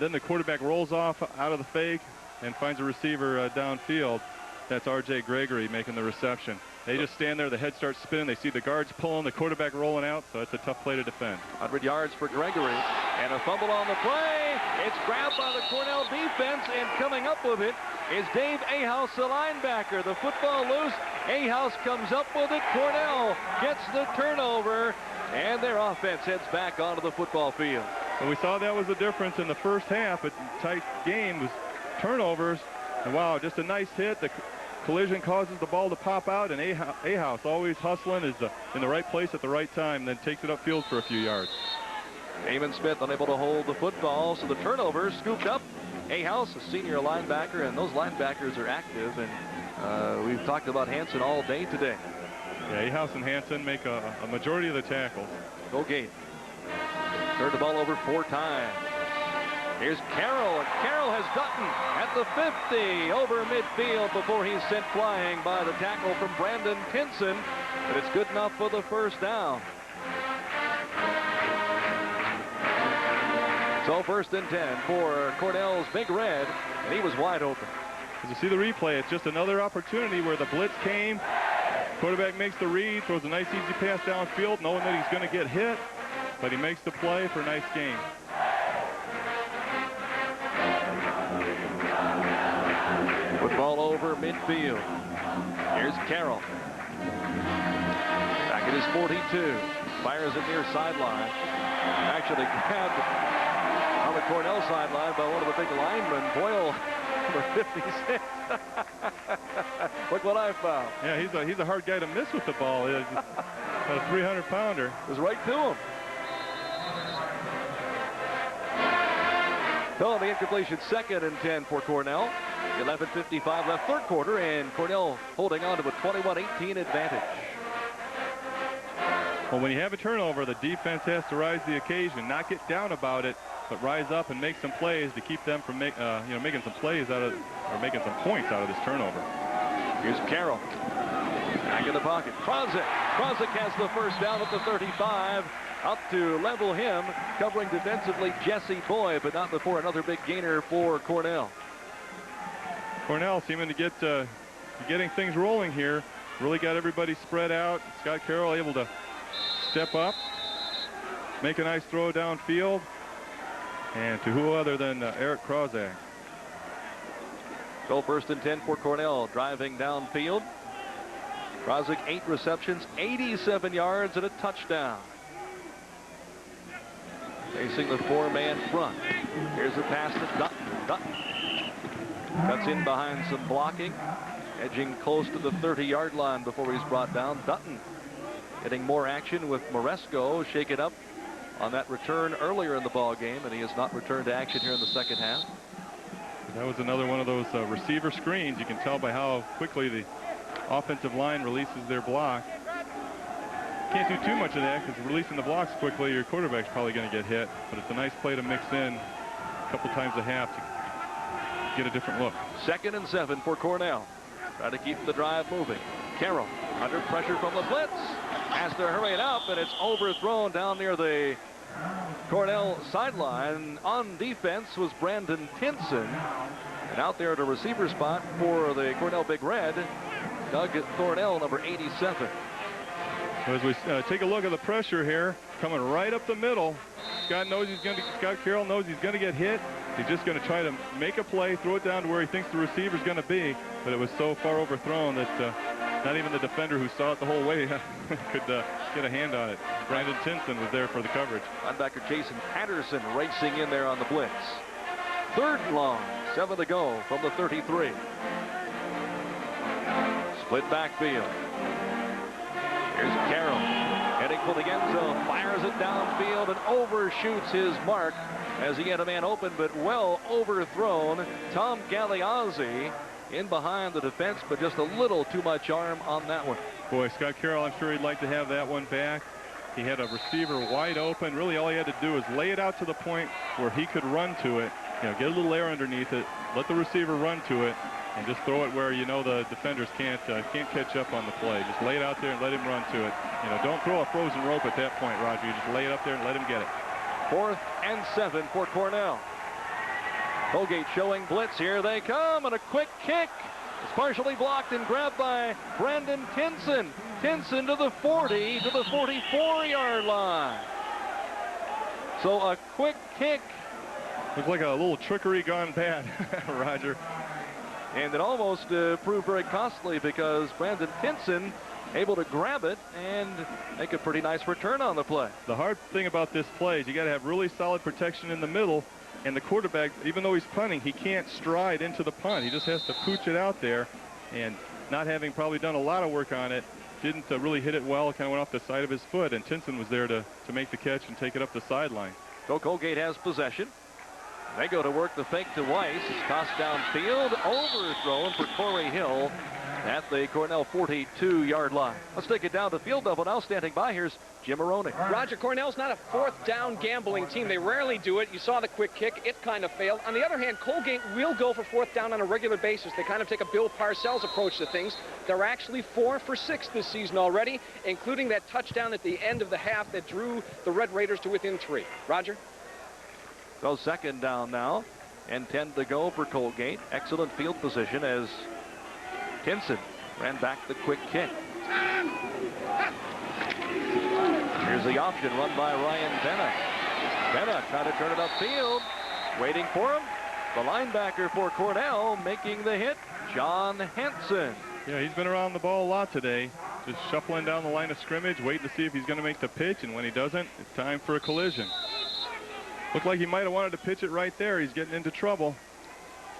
then the quarterback rolls off out of the fake and finds a receiver downfield. That's R.J. Gregory making the reception. They just stand there, the head starts spinning, they see the guards pulling, the quarterback rolling out, so it's a tough play to defend. 100 yards for Gregory, and a fumble on the play. It's grabbed by the Cornell defense, and coming up with it is Dave Ahaus, the linebacker. The football loose, Ahaus comes up with it, Cornell gets the turnover, and their offense heads back onto the football field. And we saw that was the difference in the first half. A tight game was turnovers, and wow, just a nice hit. The collision causes the ball to pop out, and Ahaus, always hustling, is in the right place at the right time, then takes it upfield for a few yards. Eamon Smith unable to hold the football, so the turnover scooped up. Ahaus, a senior linebacker, and those linebackers are active, and we've talked about Hansen all day today. Yeah, Ahaus and Hansen make a majority of the tackles. Colgate turned the ball over 4 times. Here's Carroll, and Carroll has Dutton at the 50 over midfield before he's sent flying by the tackle from Brandon Tinson, but it's good enough for the first down. So 1st and 10 for Cornell's Big Red, and he was wide open. As you see the replay, it's just another opportunity where the blitz came. Quarterback makes the read, throws a nice easy pass downfield, knowing that he's going to get hit, but he makes the play for a nice gain. Football over midfield. Here's Carroll. Back at his 42. Fires it near sideline. Actually grabbed on the Cornell sideline by one of the big linemen, Boyle, number 56. Look what I found. Yeah, he's a hard guy to miss with the ball. He's a 300-pounder. It was right to him. So the incompletion, 2nd and 10 for Cornell. 11:55 left, 3rd quarter, and Cornell holding on to a 21-18 advantage. Well, when you have a turnover, the defense has to rise to the occasion, not get down about it, but rise up and make some plays to keep them from making some plays out of, or making some points out of this turnover. Here's Carroll. Back in the pocket. Krosick. Krosick has the first down at the 35. Up to level him, covering defensively Jesse Boyd, but not before another big gainer for Cornell. Cornell seeming to get getting things rolling here. Really got everybody spread out. Scott Carroll able to step up, make a nice throw downfield, and to who other than Eric Krosick. So 1st and 10 for Cornell, driving downfield. Krosick 8 receptions, 87 yards, and a touchdown. Facing the 4-man front. Here's the pass to Dutton. Dutton cuts in behind some blocking, edging close to the 30-yard line before he's brought down. Dutton getting more action with Moresco shaken up on that return earlier in the ball game, and he has not returned to action here in the 2nd half. That was another one of those receiver screens. You can tell by how quickly the offensive line releases their block. Can't do too much of that because releasing the blocks quickly, your quarterback's probably going to get hit. But it's a nice play to mix in a couple times a half to get a different look. 2nd and 7 for Cornell. Try to keep the drive moving. Carroll under pressure from the blitz. Has to hurry it up, and it's overthrown down near the Cornell sideline. On defense was Brandon Tinson. And out there at a receiver spot for the Cornell Big Red, Doug Thornell, number 87. As we take a look at the pressure here, coming right up the middle, Scott Carroll knows he's going to get hit. He's just going to try to make a play, throw it down to where he thinks the receiver's going to be, but it was so far overthrown that not even the defender who saw it the whole way could get a hand on it. Brandon Tinson was there for the coverage. Linebacker Jason Patterson racing in there on the blitz. 3rd and long, 7 to go from the 33. Split backfield. Here's Carroll heading for the end zone, fires it downfield and overshoots his mark as he had a man open, but well overthrown. Tom Galeazzi in behind the defense, but just a little too much arm on that one. Boy, Scott Carroll, I'm sure he'd like to have that one back. He had a receiver wide open. Really all he had to do was lay it out to the point where he could run to it, get a little air underneath it, let the receiver run to it, and just throw it where the defenders can't catch up on the play. Just lay it out there and let him run to it. Don't throw a frozen rope at that point, Roger. You just lay it up there and let him get it. 4th and 7 for Cornell. Colgate showing blitz. Here they come, and a quick kick. It's partially blocked and grabbed by Brandon Tinson. Tinson to the 40, to the 44-yard line. So a quick kick. Looks like a little trickery gone bad, Roger. And it almost proved very costly because Brandon Tinson able to grab it and make a pretty nice return on the play. The hard thing about this play is you got to have really solid protection in the middle, and the quarterback, even though he's punting, he can't stride into the punt. He just has to pooch it out there, and not having probably done a lot of work on it, didn't really hit it well, kind of went off the side of his foot, and Tinson was there to make the catch and take it up the sideline. So Colgate has possession. They go to work the fake to Weiss. It's tossed downfield, overthrown for Corey Hill at the Cornell 42-yard line. Let's take it down to field level now. Standing by, here's Jim Maroney. Roger, Cornell's not a fourth down gambling team. They rarely do it. You saw the quick kick. It kind of failed. On the other hand, Colgate will go for fourth down on a regular basis. They kind of take a Bill Parcells approach to things. They're actually 4 for 6 this season already, including that touchdown at the end of the half that drew the Red Raiders to within 3. Roger? So second down now, and 10 to go for Colgate. Excellent field position as Tinson ran back the quick kick. Here's the option run by Ryan Bennett. Bennett trying to turn it upfield. Waiting for him. The linebacker for Cornell making the hit, John Hansen. Yeah, he's been around the ball a lot today. Just shuffling down the line of scrimmage, waiting to see if he's going to make the pitch, and when he doesn't, it's time for a collision. Looked like he might have wanted to pitch it right there. He's getting into trouble.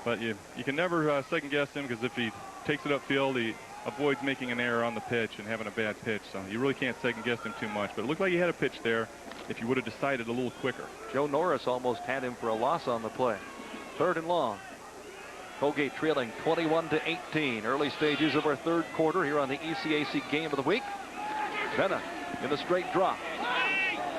But you can never second guess him, because if he takes it upfield, he avoids making an error on the pitch and having a bad pitch. So you really can't second guess him too much. But it looked like he had a pitch there if you would have decided a little quicker. Joe Norris almost had him for a loss on the play. 3rd and long. Colgate trailing 21-18. Early stages of our third quarter here on the ECAC Game of the Week. Bennett in the straight drop.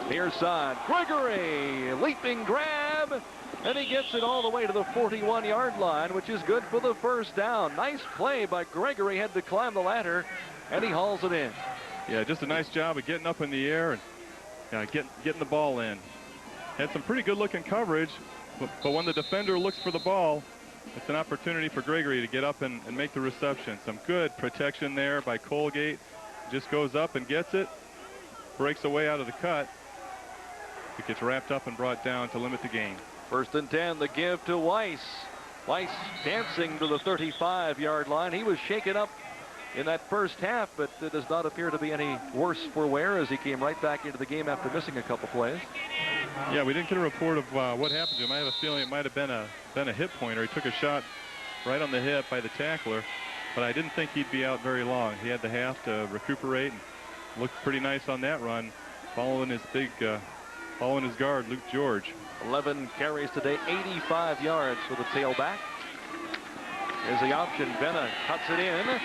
Near side, Gregory, leaping grab, and he gets it all the way to the 41-yard line, which is good for the first down. Nice play by Gregory, had to climb the ladder, and he hauls it in. Yeah, just a nice job of getting up in the air and getting the ball in. Had some pretty good-looking coverage, but when the defender looks for the ball, it's an opportunity for Gregory to get up and make the reception. Some good protection there by Colgate. Just goes up and gets it, breaks away out of the cut. It gets wrapped up and brought down to limit the gain. 1st and 10, the give to Weiss. Weiss dancing to the 35-yard line. He was shaken up in that first half, but it does not appear to be any worse for wear as he came right back into the game after missing a couple plays. Yeah, we didn't get a report of what happened to him. I have a feeling it might have been a hip pointer. He took a shot right on the hip by the tackler, but I didn't think he'd be out very long. He had the half to recuperate and looked pretty nice on that run, following his guard, Luke George. 11 carries today, 85 yards for the tailback. Here's the option. Benna cuts it in, and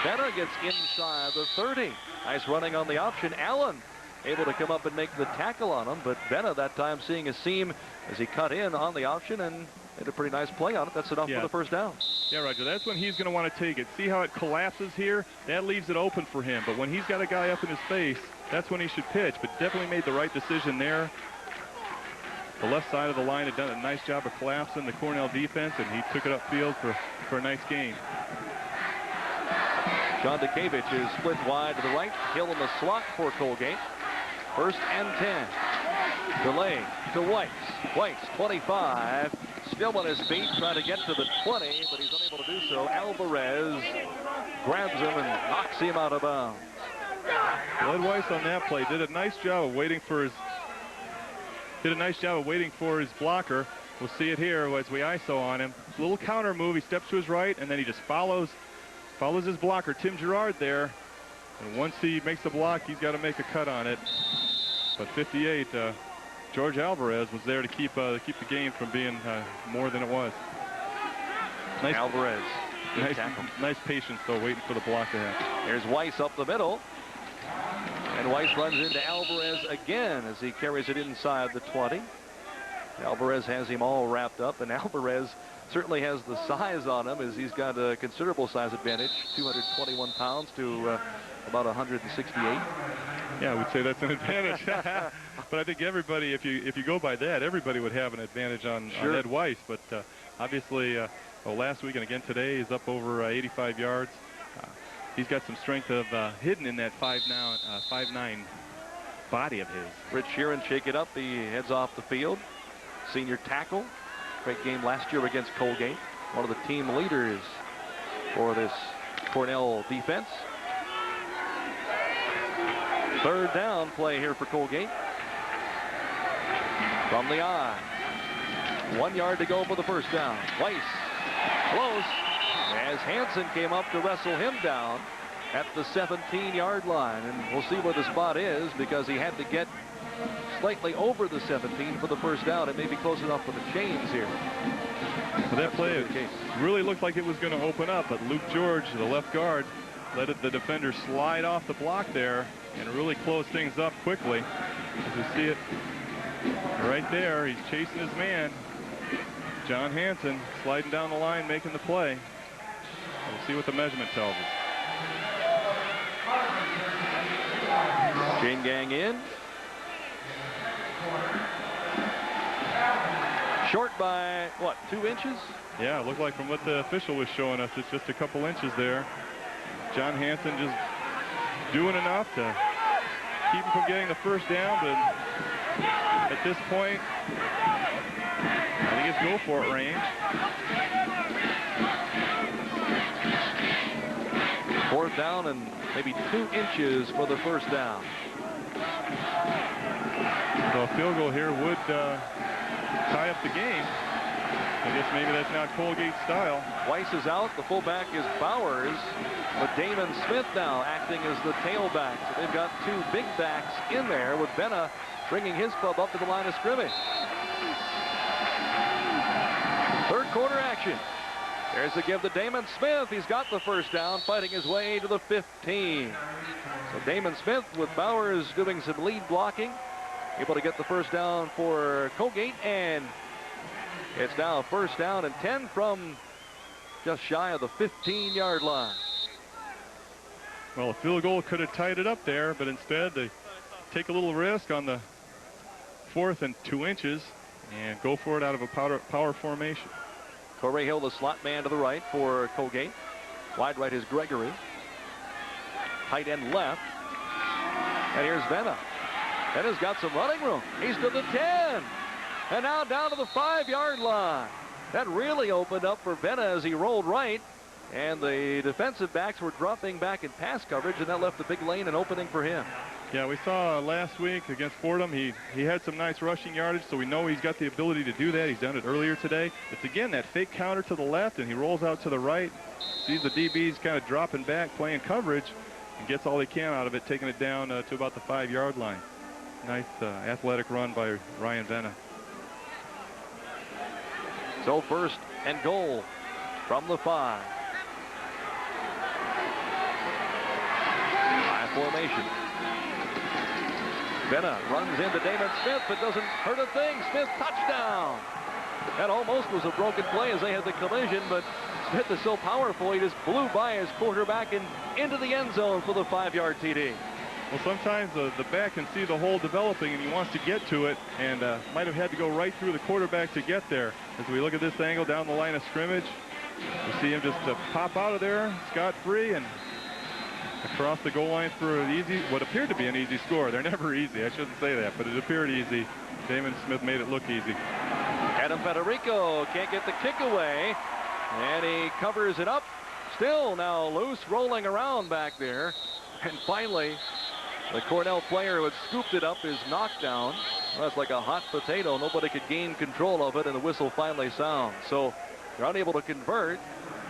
Benna gets inside the 30. Nice running on the option. Allen able to come up and make the tackle on him, but Benna that time seeing a seam as he cut in on the option and made a pretty nice play on it. That's enough for the first down. Yeah, Roger, that's when he's going to want to take it. See how it collapses here? That leaves it open for him, but when he's got a guy up in his face, that's when he should pitch, but definitely made the right decision there. The left side of the line had done a nice job of collapsing the Cornell defense, and he took it upfield for a nice gain. John Dukavich is split wide to the right. Hill in the slot for Colgate. 1st and 10. Delay to Weiss. Weiss, 25. Still on his feet, trying to get to the 20, but he's unable to do so. Alvarez grabs him and knocks him out of bounds. Ed Weiss on that play did a nice job of waiting for his blocker. We'll see it here as we ISO on him. A little counter move. He steps to his right, and then he just follows his blocker, Tim Gerard, there. And once he makes the block, he's got to make a cut on it. But 58, George Alvarez was there to keep the game from being more than it was. Nice, Alvarez. Nice patience, though, waiting for the block to happen. Here's Weiss up the middle. And Weiss runs into Alvarez again as he carries it inside the 20. Alvarez has him all wrapped up, and Alvarez certainly has the size on him as he's got a considerable size advantage, 221 pounds to about 168. Yeah, I would say that's an advantage. But I think everybody, if you go by that, everybody would have an advantage on Ed Weiss. But obviously, last week and again today, he's up over 85 yards. He's got some strength of hidden in that 5'9" body of his. Rich Sheeran shake it up. He heads off the field. Senior tackle. Great game last year against Colgate. One of the team leaders for this Cornell defense. Third down play here for Colgate. From the I. 1 yard to go for the first down. Weiss close as Hansen came up to wrestle him down at the 17-yard line. And we'll see where the spot is because he had to get slightly over the 17 for the first down. It may be close enough for the chains here. Well, that play really looked like it was going to open up, but Luke George, the left guard, let the defender slide off the block there and really close things up quickly. As you see it right there, he's chasing his man. John Hansen sliding down the line, making the play. We'll see what the measurement tells us. Chain gang in. Short by, what, 2 inches? Yeah, it looked like from what the official was showing us, it's just a couple inches there. John Hansen just doing enough to keep him from getting the first down, but at this point, I think it's go for it range. Fourth down and maybe 2 inches for the first down. So a field goal here would tie up the game. I guess maybe that's not Colgate style. Weiss is out. The fullback is Bowers. But Damon Smith now acting as the tailback. So they've got 2 big backs in there with Benna bringing his club up to the line of scrimmage. Third quarter action. There's the give to Damon Smith. He's got the first down, fighting his way to the 15. So Damon Smith with Bowers doing some lead blocking. Able to get the first down for Colgate, and it's now first down and 10 from just shy of the 15-yard line. Well, a field goal could have tied it up there, but instead they take a little risk on the 4th and 2 inches and go for it out of a power formation. Corey Hill, the slot man to the right for Colgate. Wide right is Gregory. Tight end left. And here's Venna. Venna's got some running room. He's to the 10. And now down to the 5-yard line. That really opened up for Venna as he rolled right. And the defensive backs were dropping back in pass coverage, and that left a big lane and opening for him. Yeah, we saw last week against Fordham, he had some nice rushing yardage, so we know he's got the ability to do that. He's done it earlier today. It's, again, that fake counter to the left, and he rolls out to the right, sees the DBs kind of dropping back, playing coverage, and gets all he can out of it, taking it down to about the 5-yard line. Nice athletic run by Ryan Venna. So first and goal from the 5. High formation. Venna runs into Damon Smith, but doesn't hurt a thing. Smith touchdown. That almost was a broken play as they had the collision, but Smith is so powerful he just blew by his quarterback and into the end zone for the 5-yard TD. Well, sometimes the back can see the hole developing and he wants to get to it, and might have had to go right through the quarterback to get there. As we look at this angle down the line of scrimmage, we see him just pop out of there scot-free and across the goal line for an easy, what appeared to be an easy score. They're never easy. I shouldn't say that, but it appeared easy. Damon Smith made it look easy. Adam Federico can't get the kick away, and he covers it up. Still now loose, rolling around back there. And finally, the Cornell player who had scooped it up is knocked down. Well, that's like a hot potato. Nobody could gain control of it, and the whistle finally sounds. So they're unable to convert,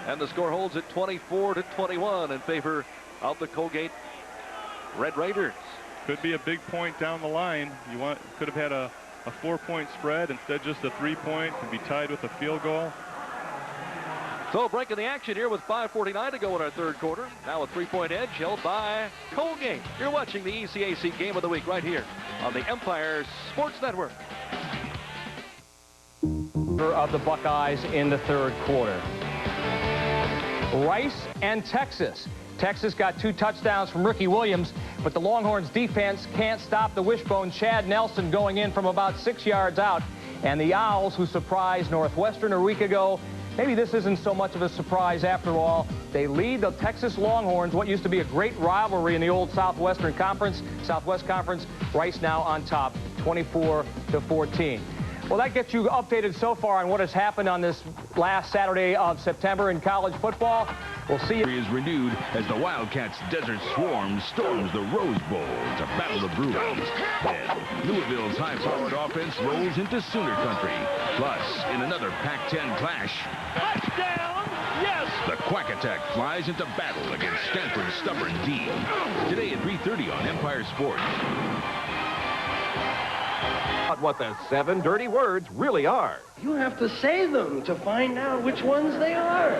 and the score holds at 24-21 in favor of the Colgate Red Raiders. Could be a big point down the line. Could have had a 4-point spread, instead just a 3-point. Could be tied with a field goal. So breaking the action here with 5:49 to go in our third quarter. Now a 3-point edge held by Colgate. You're watching the ECAC Game of the Week right here on the Empire Sports Network. Of the Buckeyes in the third quarter. Rice and Texas Texas got 2 touchdowns from Ricky Williams, but the Longhorns defense can't stop the wishbone. Chad Nelson going in from about 6 yards out. And the Owls, who surprised Northwestern a week ago, maybe this isn't so much of a surprise after all. They lead the Texas Longhorns, what used to be a great rivalry in the old Southwest Conference, Rice now on top, 24-14. Well, that gets you updated so far on what has happened on this last Saturday of September in college football. We'll see you. Is renewed as the Wildcats' Desert Swarm storms the Rose Bowl to battle the Bruins. Then, Louisville's high-powered offense rolls into Sooner country. Plus, in another Pac-10 clash, Touchdown! Yes! the Quack Attack flies into battle against Stanford's stubborn D. Today at 3:30 on Empire Sports. What the 7 dirty words really are. You have to say them to find out which ones they are.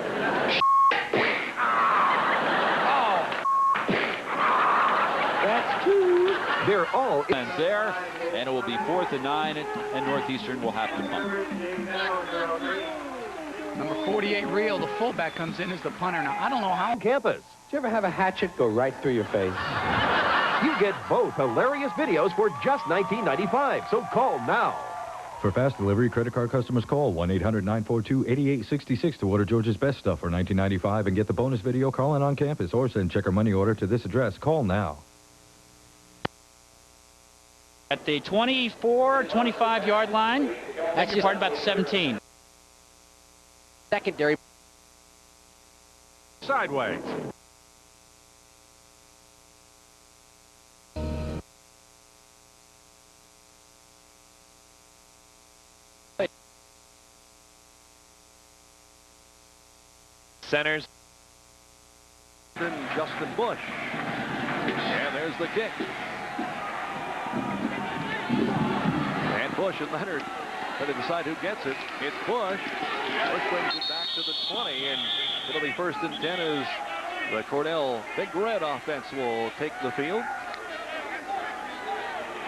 That's 2. They're all And there, and it will be 4th and 9, and Northeastern will have to punt. Number 48, Rio, the fullback, comes in as the punter. Now, I don't know how. campus. Did you ever have a hatchet go right through your face? You get both hilarious videos for just $19.95, so call now. For fast delivery, credit card customers call 1-800-942-8866 to order George's Best Stuff for $19.95 and get the bonus video calling on campus, or send check or money order to this address. Call now. At the 24, 25-yard line, that's your part about 17. Secondary. Sideways. Centers. Justin Bush. And there's the kick. And Bush and Leonard going to decide who gets it. It's Bush. Bush brings it back to the 20, and it'll be 1st and 10 as the Cornell Big Red offense will take the field.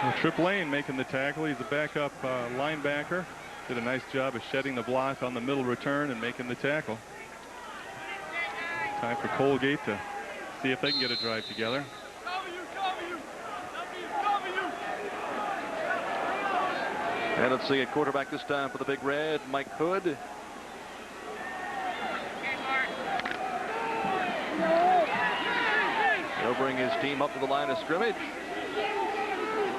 Well, Trip Lane making the tackle. He's a backup linebacker. Did a nice job of shedding the block on the middle return and making the tackle. Time for Colgate to see if they can get a drive together. And let's see a quarterback this time for the Big Red, Mike Hood. He'll bring his team up to the line of scrimmage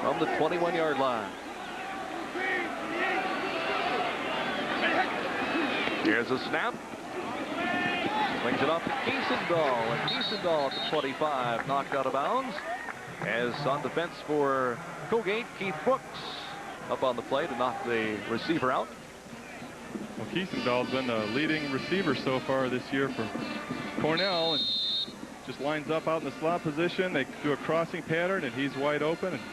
from the 21-yard line. Here's a snap. Swings it off to Kiesendahl, and Kiesendahl at the 25, knocked out of bounds. As on defense for Colgate, Keith Brooks up on the play to knock the receiver out. Well, Kiesendahl's been the leading receiver so far this year for Cornell, and just lines up out in the slot position. They do a crossing pattern, and he's wide open and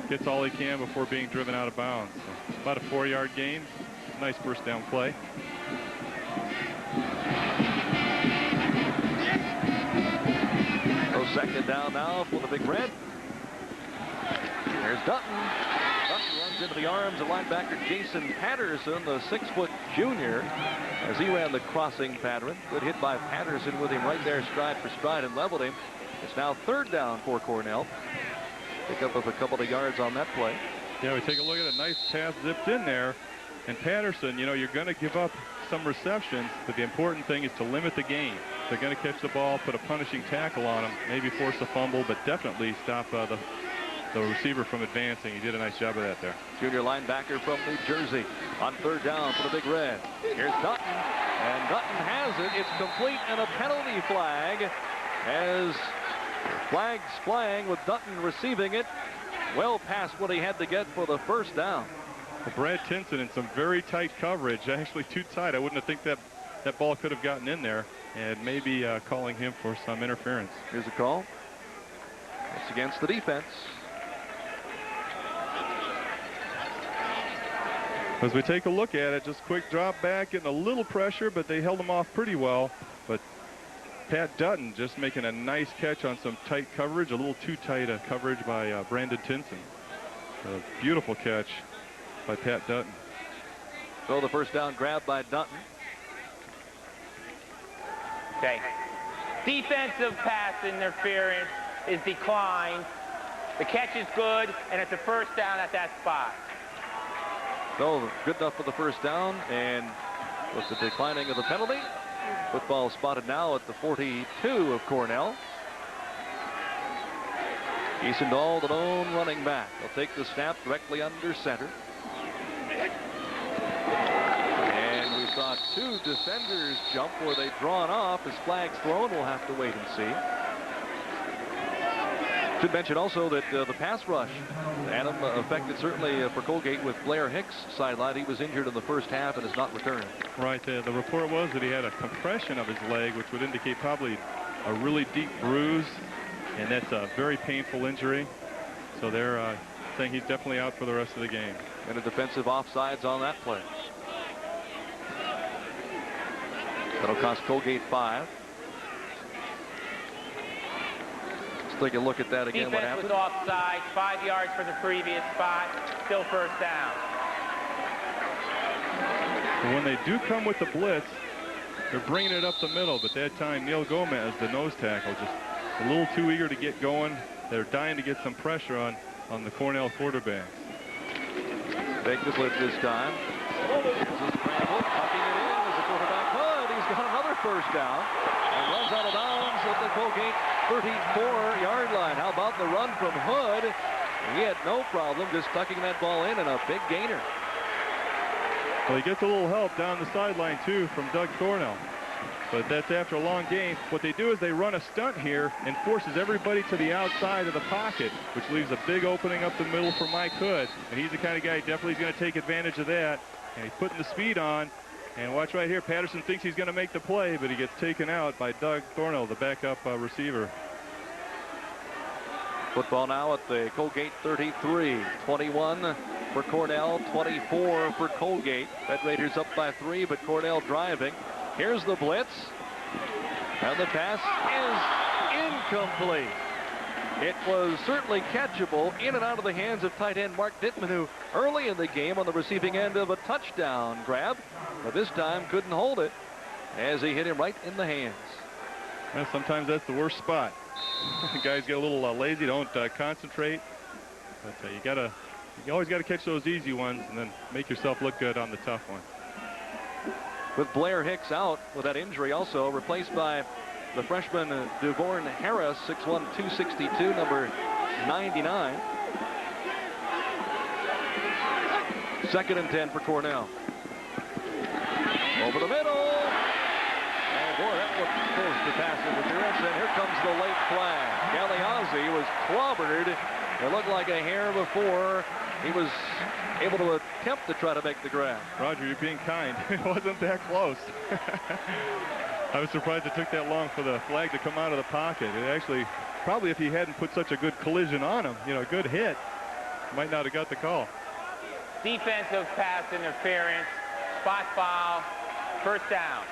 gets all he can before being driven out of bounds. So about a 4-yard gain. Nice first down play. So 2nd down now for the Big Red. There's Dutton. Dutton runs into the arms of linebacker Jason Patterson, the 6-foot junior, as he ran the crossing pattern. Good hit by Patterson with him right there stride for stride and leveled him. It's now 3rd down for Cornell. Pick up of a couple of yards on that play. Yeah, we take a look at a nice pass zipped in there. And Patterson, you know, you're going to give up some receptions, but the important thing is to limit the gain. They're going to catch the ball, put a punishing tackle on him, maybe force a fumble, but definitely stop the receiver from advancing. He did a nice job of that there. Junior linebacker from New Jersey on 3rd down for the Big Red. Here's Dutton, and Dutton has it. It's complete, and a penalty flag as flags flying with Dutton receiving it well past what he had to get for the 1st down. Well, Brad Tinson in some very tight coverage, actually too tight. I wouldn't have think that ball could have gotten in there, and maybe calling him for some interference. Here's a call. It's against the defense. As we take a look at it, just quick drop back, getting a little pressure, but they held him off pretty well. But Pat Dutton just making a nice catch on some tight coverage, a little too tight a coverage by Brandon Tinson. A beautiful catch by Pat Dutton. So the 1st down grab by Dutton. Okay. Defensive pass interference is declined. The catch is good, and it's a first down at that spot. So good enough for the first down, and with the declining of the penalty, football spotted now at the 42 of Cornell. Easton Dahl, the lone running back. He'll take the snap directly under center. And we saw two defenders jump where they'd drawn off. His flag's thrown. We'll have to wait and see. Should mention also that the pass rush, Adam, affected certainly for Colgate with Blair Hicks sidelined. He was injured in the first half and has not returned. Right. The report was that he had a compression of his leg, which would indicate probably a really deep bruise. And that's a very painful injury. So they're saying he's definitely out for the rest of the game. And a defensive offsides on that play. That'll cost Colgate 5. Let's take a look at that again. Defense what happened? was offside, 5 yards from the previous spot, still first down. And when they do come with the blitz, they're bringing it up the middle. But that time, Neil Gomez, the nose tackle, just a little too eager to get going. They're dying to get some pressure on the Cornell quarterbacks. Take the blitz this time. This is Crandall tucking it in as the quarterback could. He's got another first down and runs out of bounds at the Colgate 34-yard line. How about the run from Hood? He had no problem just tucking that ball in, and a big gainer. Well, he gets a little help down the sideline, too, from Doug Cornell. But that's after a long game. What they do is they run a stunt here and forces everybody to the outside of the pocket, which leaves a big opening up the middle for Mike Hood. And he's the kind of guy definitely is going to take advantage of that. And he's putting the speed on. And watch right here. Patterson thinks he's going to make the play, but he gets taken out by Doug Cornell, the backup receiver. Football now at the Colgate 33. 21 for Cornell, 24 for Colgate. Red Raiders up by 3, but Cornell driving. Here's the blitz, and the pass is incomplete. It was certainly catchable in and out of the hands of tight end Mark Dittman, who early in the game on the receiving end of a touchdown grab, but this time couldn't hold it as he hit him right in the hands. Well, sometimes that's the worst spot. Guys get a little lazy, don't concentrate, but you always got to catch those easy ones and then make yourself look good on the tough one. With Blair Hicks out with that injury, also replaced by the freshman DeVorn Harris, 6'1", 262, number 99. 2nd and 10 for Cornell. Over the middle. And boy, that looked close to pass interference. And here comes the late flag. Galeazzi was clobbered. It looked like a hair before he was able to attempt to try to make the grab. Roger, you're being kind. It wasn't that close. I was surprised it took that long for the flag to come out of the pocket. It actually, probably if he hadn't put such a good collision on him, a good hit, might not have got the call. Defensive pass interference, spot foul, first down.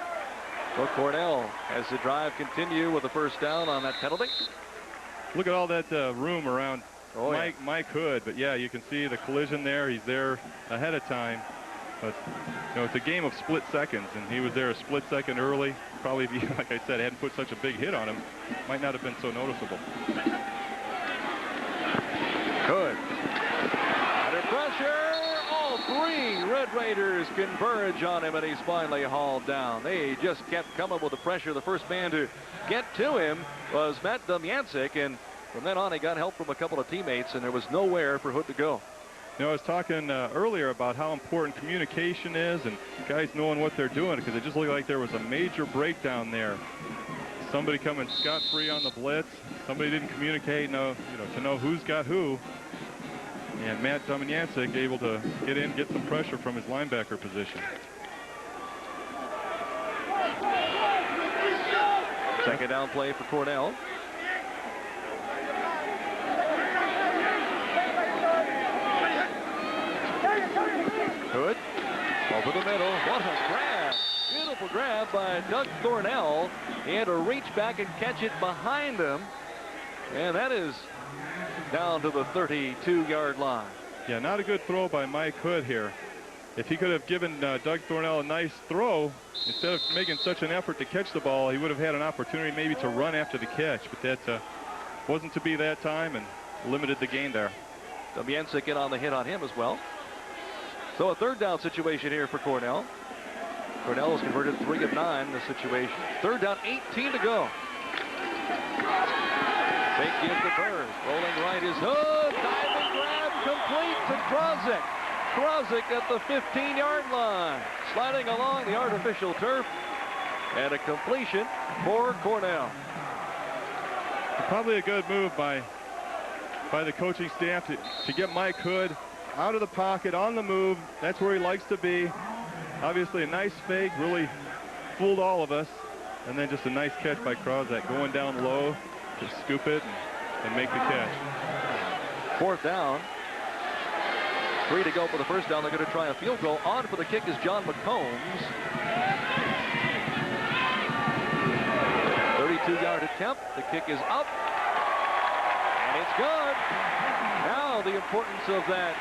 So Cornell has the drive continue with the first down on that penalty. Look at all that room around Mike Hood, but yeah, you can see the collision there. He's there ahead of time, but it's a game of split seconds, and he was there a split second early. Probably, if he, like I said, hadn't put such a big hit on him, might not have been so noticeable. Hood under pressure. All 3 Red Raiders converge on him, and he's finally hauled down. They just kept coming with the pressure. The first man to get to him was Matt Dumyancik, and from then on, he got help from a couple of teammates, and there was nowhere for Hood to go. I was talking earlier about how important communication is and guys knowing what they're doing, because it just looked like there was a major breakdown there. Somebody coming scot-free on the blitz. Somebody didn't communicate to know who's got who. And Matt Dumyancik able to get some pressure from his linebacker position. Second down play for Cornell. Hood over the middle. What a grab. Beautiful grab by Doug Cornell. He had to reach back and catch it behind him. And that is down to the 32-yard line. Yeah, not a good throw by Mike Hood here. if he could have given Doug Thornell a nice throw, instead of making such an effort to catch the ball, he would have had an opportunity maybe to run after the catch. But that wasn't to be that time and limited the gain there. Domienczyk in on the hit on him as well. So a third down situation here for Cornell. Cornell has converted 3 of 9 in this situation. Third down, 18 to go. Fake gives the Bird. Rolling right is Hood. Diving grab complete to Krozik. Krozik at the 15-yard line. Sliding along the artificial turf. And a completion for Cornell. Probably a good move by the coaching staff to get Mike Hood out of the pocket, on the move. That's where he likes to be. Obviously a nice fake, really fooled all of us. And then just a nice catch by Krozik, going down low to scoop it and make the catch. Fourth down. 3 to go for the first down. They're going to try a field goal. On for the kick is John McCombs. 32-yard attempt. The kick is up. And it's good. Now the importance of that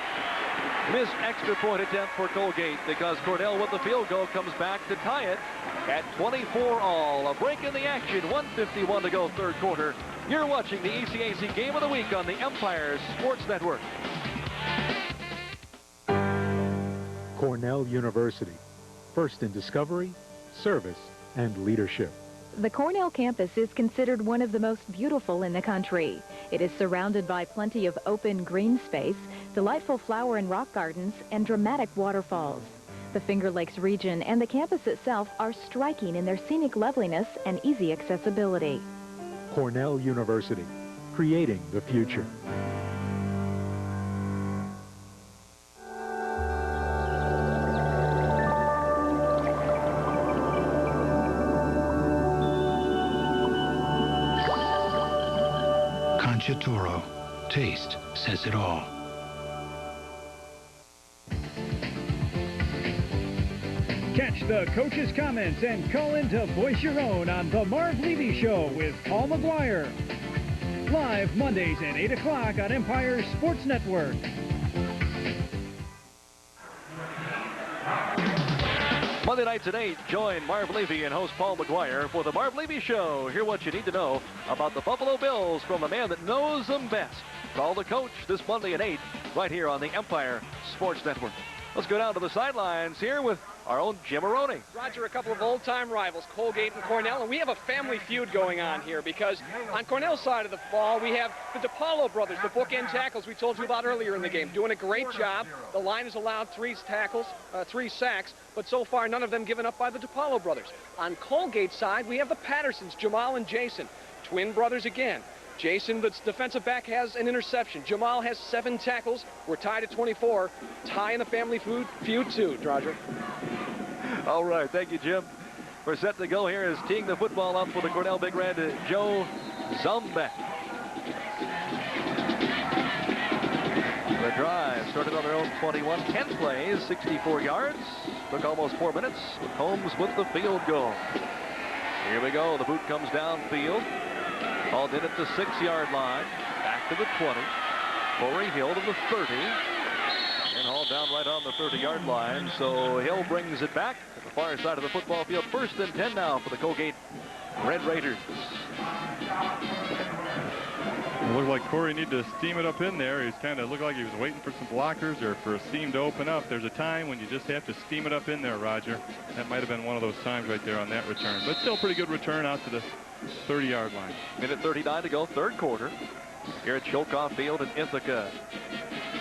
missed extra point attempt for Colgate, because Cornell with the field goal comes back to tie it at 24 all. A break in the action. 1:51 to go, third quarter. You're watching the ECAC Game of the Week on the Empire Sports Network. Cornell University, first in discovery, service, and leadership. The Cornell campus is considered one of the most beautiful in the country. It is surrounded by plenty of open green space, delightful flower and rock gardens, and dramatic waterfalls. The Finger Lakes region and the campus itself are striking in their scenic loveliness and easy accessibility. Cornell University, creating the future. Toro. Taste says it all. Catch the coach's comments and call in to voice your own on The Marv Levy Show with Paul McGuire. Live Mondays at 8 o'clock on Empire Sports Network. Monday nights at 8, join Marv Levy and host Paul McGuire for the Marv Levy Show. Hear what you need to know about the Buffalo Bills from a man that knows them best. Call the coach this Monday at 8, right here on the Empire Sports Network. Let's go down to the sidelines here with our own Jim Maroney. Roger, a couple of old-time rivals, Colgate and Cornell, and we have a family feud going on here because on Cornell's side of the ball, we have the DiPaolo brothers, the bookend tackles we told you about earlier in the game, doing a great job. The line has allowed 3 sacks, but so far none of them given up by the DiPaolo brothers. On Colgate's side, we have the Pattersons, Jamal and Jason, twin brothers again. Jason, the defensive back, has an interception. Jamal has 7 tackles. We're tied at 24. Tie in the family feud too, Roger. All right, thank you, Jim. We're set to go here as teeing the football up for the Cornell Big Red, Joe Zumbek. The drive started on their own 21, 10 plays, 64 yards. Took almost 4 minutes with Holmes with the field goal. Here we go. The boot comes downfield. Hauled in at the 6-yard line. Back to the 20. Corey Hill to the 30. And hauled down right on the 30-yard line. So Hill brings it back to the far side of the football field. 1st and 10 now for the Colgate Red Raiders. It looked like Corey needed to steam it up in there. He's kind of looked like he was waiting for some blockers or for a seam to open up. There's a time when you just have to steam it up in there, Roger. That might have been one of those times right there on that return. But still pretty good return out to the 30-yard line. Minute 39 to go, third quarter. Here at Chilcoff Field in Ithaca.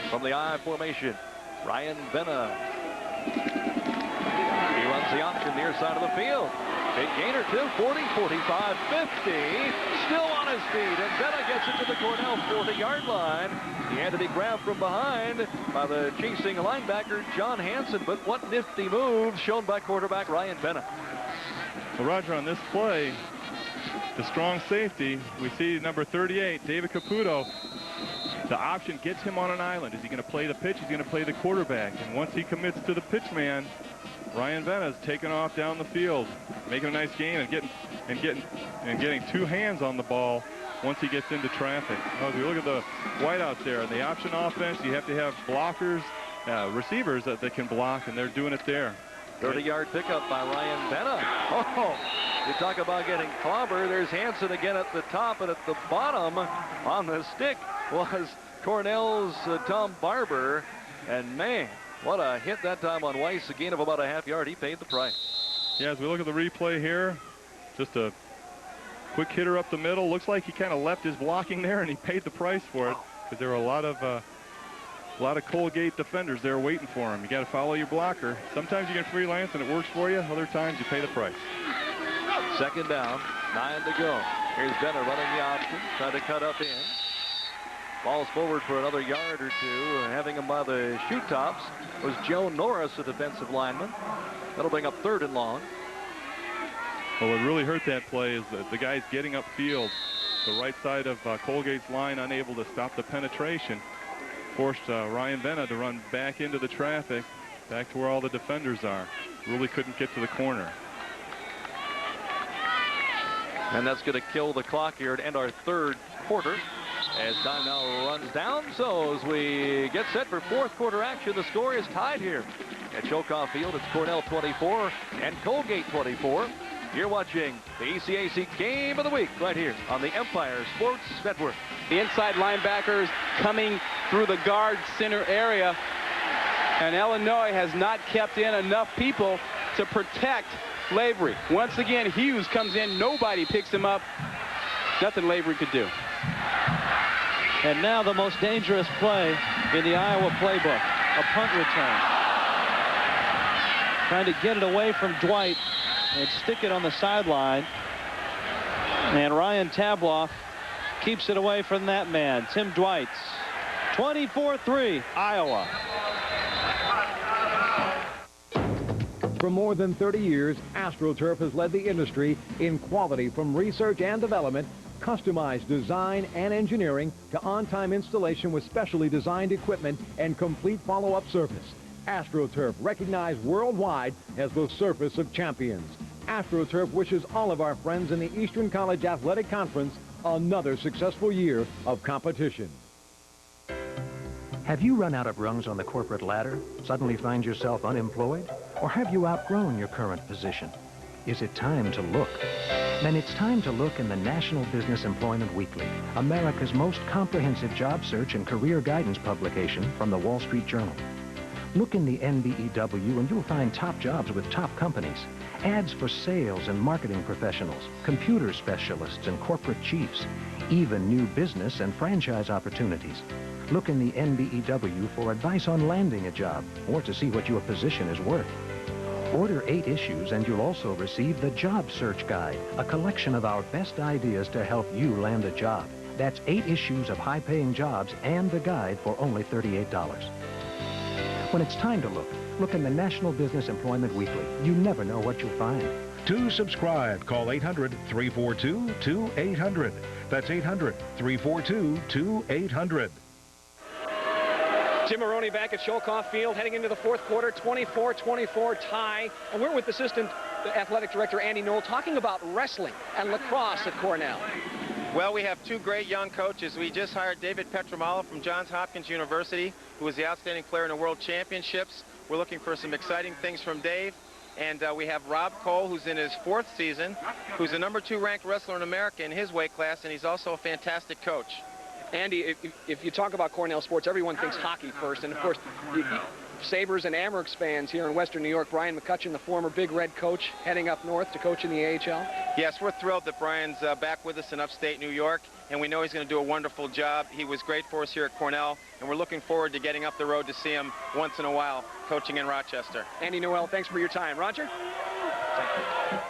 From the I formation, Ryan Benna. He runs the option near side of the field. Big gainer too, 40, 45, 50. Still on his feet, and Benna gets it to the Cornell 40-yard line. He had to be grabbed from behind by the chasing linebacker, John Hansen. But what nifty moves shown by quarterback Ryan Benna. Well, Roger, on this play, the strong safety, we see number 38, David Caputo. The option gets him on an island. Is he going to play the pitch? He's going to play the quarterback. And once he commits to the pitch man, Ryan Benna's taking off down the field, making a nice gain and getting 2 hands on the ball once he gets into traffic. As we look at the whiteouts there, in the option offense, you have to have blockers receivers that can block, and they're doing it there. 30-yard pickup by Ryan Benna. Oh, you talk about getting clobbered. There's Hansen again at the top, and at the bottom on the stick was Cornell's Tom Barber. And man, what a hit that time on Weiss. A gain of about a half yard. He paid the price. Yeah, as we look at the replay here, just a quick hitter up the middle. Looks like he kind of left his blocking there, and he paid the price for it, because there were a lot of Colgate defenders there waiting for him. You got to follow your blocker. Sometimes you can freelance and it works for you. Other times you pay the price. Second down, 9 to go. Here's Benner running the option, trying to cut up in. Ball's forward for another yard or two. Having him by the shoe tops was Joe Norris, a defensive lineman. That'll bring up 3rd and long. Well, what really hurt that play is that the guys getting upfield, the right side of Colgate's line, unable to stop the penetration, forced Ryan Benna to run back into the traffic, back to where all the defenders are. Really couldn't get to the corner. And that's going to kill the clock here and our 3rd quarter as time now runs down. So as we get set for 4th quarter action, the score is tied here at Chilkoff Field. It's Cornell 24 and Colgate 24. You're watching the ECAC Game of the Week right here on the Empire Sports Network. The inside linebackers coming through the guard center area, and Illinois has not kept in enough people to protect Lavery. Once again, Hughes comes in. Nobody picks him up. Nothing Lavery could do. And now the most dangerous play in the Iowa playbook, a punt return. Trying to get it away from Dwight and stick it on the sideline. And Ryan Tabloff keeps it away from that man, Tim Dwight. 24-3, Iowa. For more than 30 years, AstroTurf has led the industry in quality from research and development, customized design and engineering, to on-time installation with specially designed equipment and complete follow-up service. AstroTurf, recognized worldwide as the surface of champions. AstroTurf wishes all of our friends in the Eastern College Athletic Conference another successful year of competition. Have you run out of rungs on the corporate ladder? Suddenly find yourself unemployed? Or have you outgrown your current position? Is it time to look? Then it's time to look in the National Business Employment Weekly, America's most comprehensive job search and career guidance publication from the Wall Street Journal. Look in the NBEW and you'll find top jobs with top companies, ads for sales and marketing professionals, computer specialists and corporate chiefs, even new business and franchise opportunities. Look in the NBEW for advice on landing a job or to see what your position is worth. Order 8 issues and you'll also receive the Job Search Guide, a collection of our best ideas to help you land a job. That's 8 issues of high-paying jobs and the guide for only $38. When it's time to look, look in the National Business Employment Weekly. You never know what you'll find. To subscribe, call 800-342-2800. That's 800-342-2800. Jim Maroney back at Chilkoff Field, heading into the 4th quarter, 24-24 tie. And we're with Assistant Athletic Director Andy Knoll talking about wrestling and lacrosse at Cornell. Well, we have 2 great young coaches. We just hired David Petramala from Johns Hopkins University, who was the outstanding player in the World Championships. We're looking for some exciting things from Dave. And we have Rob Cole, who's in his 4th season, who's the #2 ranked wrestler in America in his weight class, and he's also a fantastic coach. Andy, if you talk about Cornell sports, everyone thinks hockey first. And, of course, Sabres and Amerks fans here in Western New York, Brian McCutcheon, the former Big Red coach, heading up north to coach in the AHL. Yes, we're thrilled that Brian's back with us in upstate New York, and we know he's going to do a wonderful job. He was great for us here at Cornell, and we're looking forward to getting up the road to see him once in a while coaching in Rochester. Andy Noel, thanks for your time. Roger?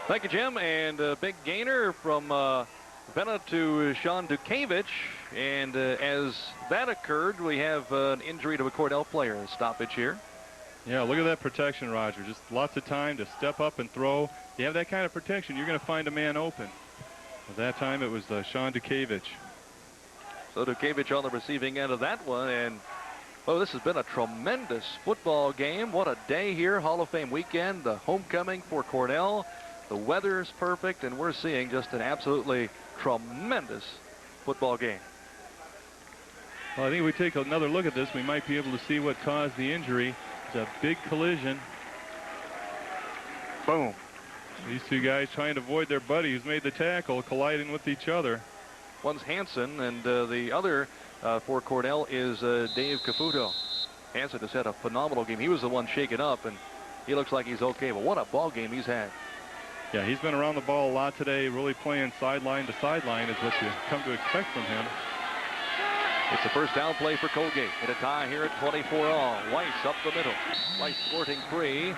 Thank you, Jim. And a big gainer from Benna to Sean Dukavich. And as that occurred, we have an injury to a Cornell player. A stoppage here. Yeah, look at that protection, Roger. Just lots of time to step up and throw. You have that kind of protection, you're going to find a man open. At that time, it was Sean Dukavich. So Dukavich on the receiving end of that one. And, oh, this has been a tremendous football game. What a day here. Hall of Fame weekend. The homecoming for Cornell. The weather's perfect, and we're seeing just an absolutely tremendous football game. Well, I think if we take another look at this, we might be able to see what caused the injury. It's a big collision. Boom. These two guys trying to avoid their buddy who's made the tackle, colliding with each other. One's Hansen, and the other for Cornell is Dave Caputo. Hansen has had a phenomenal game. He was the one shaken up, and he looks like he's okay. But what a ball game he's had. Yeah, he's been around the ball a lot today, really playing sideline to sideline is what you come to expect from him. It's a first down play for Colgate. In a tie here at 24 all. Weiss up the middle. Weiss sporting free,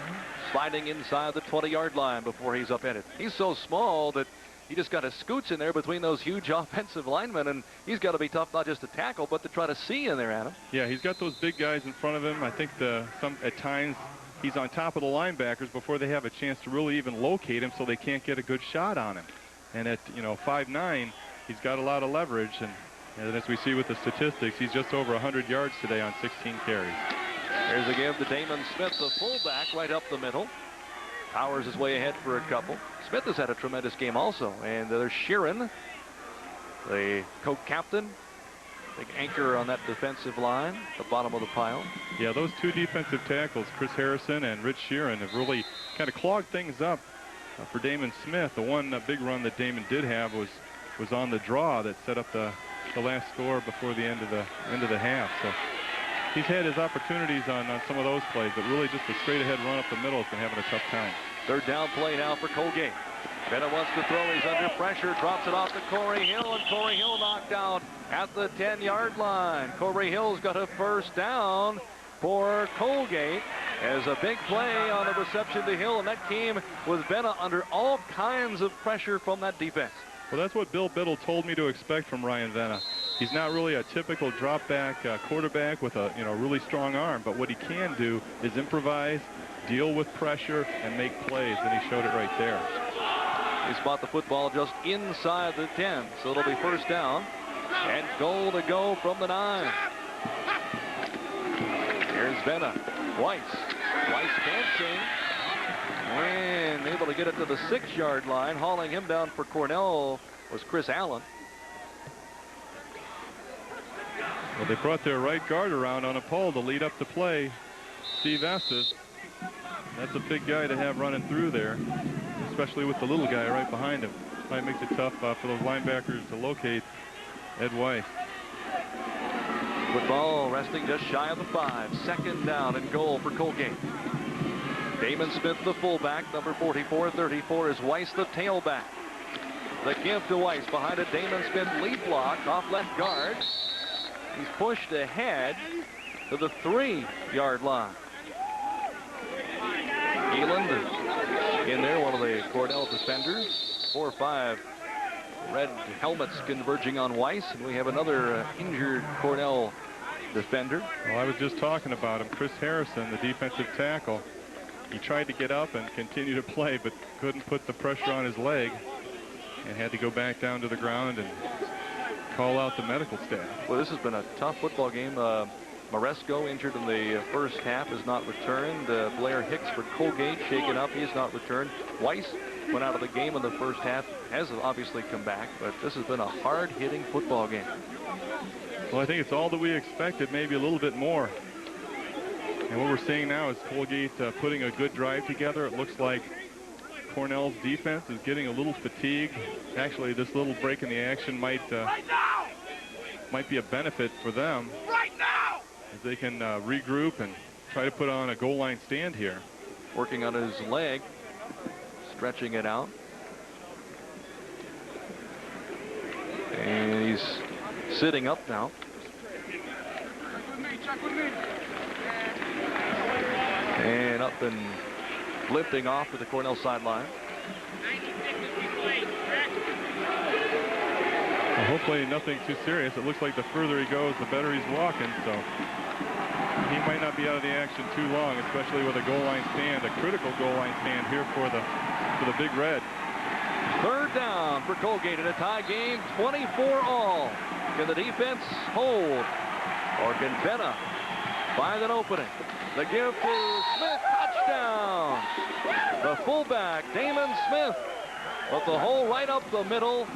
sliding inside the 20-yard line before he's upended. He's so small that he just kind of scoots in there between those huge offensive linemen, and he's got to be tough not just to tackle, but to try to see in there, Adam. Yeah, he's got those big guys in front of him. I think at times he's on top of the linebackers before they have a chance to really even locate him, so they can't get a good shot on him. And at 5'9", he's got a lot of leverage, and as we see with the statistics, he's just over 100 yards today on 16 carries. There's a give to Damon Smith, the fullback, right up the middle. Powers is way ahead for a couple. Smith has had a tremendous game also. And there's Sheeran, the co-captain, big anchor on that defensive line, the bottom of the pile. Yeah, those two defensive tackles, Chris Harrison and Rich Sheeran, have really kind of clogged things up for Damon Smith. The one big run that Damon did have was on the draw that set up the last score before the end of the half. So he's had his opportunities on some of those plays, but really just a straight ahead run up the middle has been having a tough time. Third down play now for Colgate. Bennett wants to throw. He's under pressure. Drops it off to Corey Hill, and Corey Hill knocked down at the 10-yard line. Corey Hill's got a first down for Colgate as a big play on a reception to Hill, and that came with Bennett under all kinds of pressure from that defense. Well, that's what Bill Biddle told me to expect from Ryan Venna. He's not really a typical drop-back quarterback with a really strong arm, but what he can do is improvise, deal with pressure, and make plays, and he showed it right there. He spot the football just inside the 10, so it'll be first down, and goal to go from the 9. Here's Venna. Weiss dancing. And able to get it to the 6-yard line. Hauling him down for Cornell was Chris Allen. Well, they brought their right guard around on a pole to lead up the play. Steve Estes. That's a big guy to have running through there, especially with the little guy right behind him. Might makes it tough for those linebackers to locate Ed Weiss. Football resting just shy of the 5. Second down and goal for Colgate. Damon Smith, the fullback. Number 44, 34 is Weiss, the tailback. The give to Weiss behind a Damon Smith lead block off left guard. He's pushed ahead to the 3-yard line. Eland in there, one of the Cornell defenders. 4 or 5 red helmets converging on Weiss, and we have another injured Cornell defender. Well, I was just talking about him. Chris Harrison, the defensive tackle. He tried to get up and continue to play, but couldn't put the pressure on his leg and had to go back down to the ground and call out the medical staff. Well, this has been a tough football game. Maresco, injured in the first half, has not returned. Blair Hicks for Colgate, shaken up. He has not returned. Weiss went out of the game in the first half, has obviously come back, but this has been a hard-hitting football game. Well, I think it's all that we expected, maybe a little bit more. And what we're seeing now is Colgate putting a good drive together. It looks like Cornell's defense is getting a little fatigued. Actually, this little break in the action might be a benefit for them as they can regroup and try to put on a goal line stand here. Working on his leg, stretching it out. And he's sitting up now. And up and lifting off to the Cornell sideline. Well, hopefully nothing too serious. It looks like the further he goes, the better he's walking. So he might not be out of the action too long, especially with a goal line stand, a critical goal line stand here for the Big Red. Third down for Colgate in a tie game, 24 all. Can the defense hold, or can Venna find an opening? The give to Smith, touchdown. The fullback, Damon Smith, with the hole right up the middle.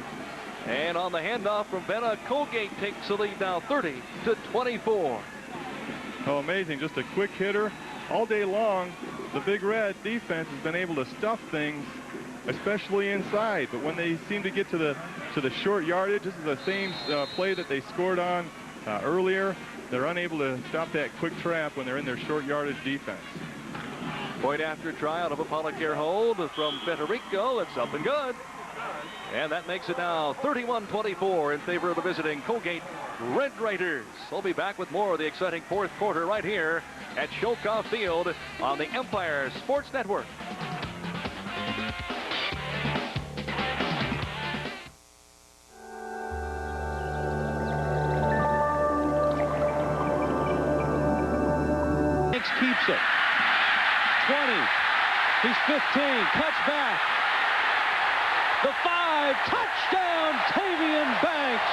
And on the handoff from Benna, Colgate takes the lead now 30-24. Oh, amazing. Just a quick hitter. All day long, the Big Red defense has been able to stuff things, especially inside. But when they seem to get to the short yardage, this is the same play that they scored on earlier. They're unable to stop that quick trap when they're in their short yardage defense. Point after try out of a Polycare hold from Federico. It's up and good. And that makes it now 31-24 in favor of the visiting Colgate Red Raiders. We'll be back with more of the exciting fourth quarter right here at Sholkoff Field on the Empire Sports Network. Keeps it. 20. He's 15. Cuts back. The 5. Touchdown, Tavian Banks.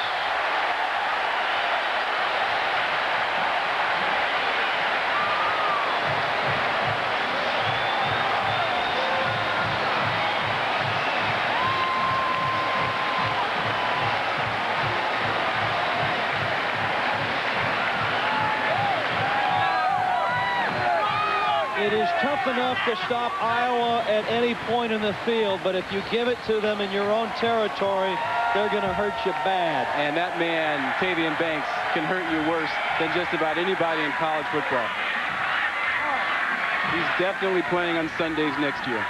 It is tough enough to stop Iowa at any point in the field, but if you give it to them in your own territory, they're going to hurt you bad. And that man, Tavian Banks, can hurt you worse than just about anybody in college football. He's definitely playing on Sundays next year.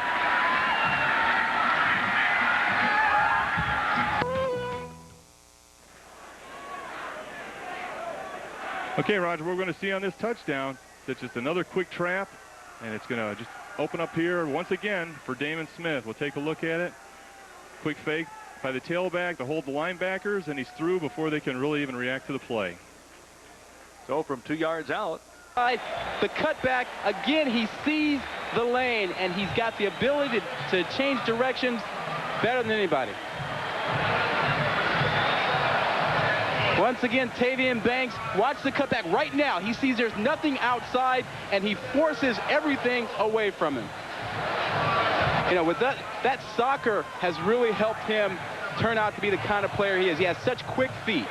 Okay, Roger, we're going to see on this touchdown that's just another quick trap. And it's going to just open up here once again for Damon Smith. We'll take a look at it. Quick fake by the tailback to hold the linebackers, and he's through before they can really even react to the play. So from 2 yards out. The cutback, again, he sees the lane, and he's got the ability to change directions better than anybody. Once again, Tavian Banks, watch the cutback right now. He sees there's nothing outside, and he forces everything away from him. You know, with that soccer has really helped him turn out to be the kind of player he is. He has such quick feet.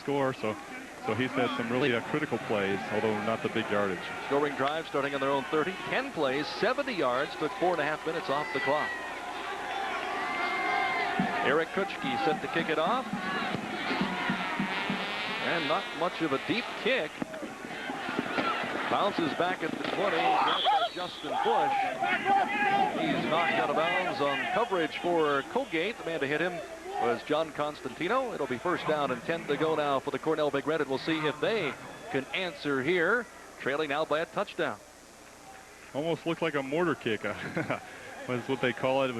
Score, so he's had some really critical plays, although not the big yardage. Scoring drive starting on their own 30. 10 plays, 70 yards, took 4.5 minutes off the clock. Eric Kutschke set to kick it off. And not much of a deep kick. Bounces back at the 20. Grabbed by Justin Bush. He's knocked out of bounds on coverage for Colgate. The man to hit him was John Constantino. It'll be first down and 10 to go now for the Cornell Big Red. And we'll see if they can answer here. Trailing now by a touchdown. Almost looked like a mortar kick. That's what they call it.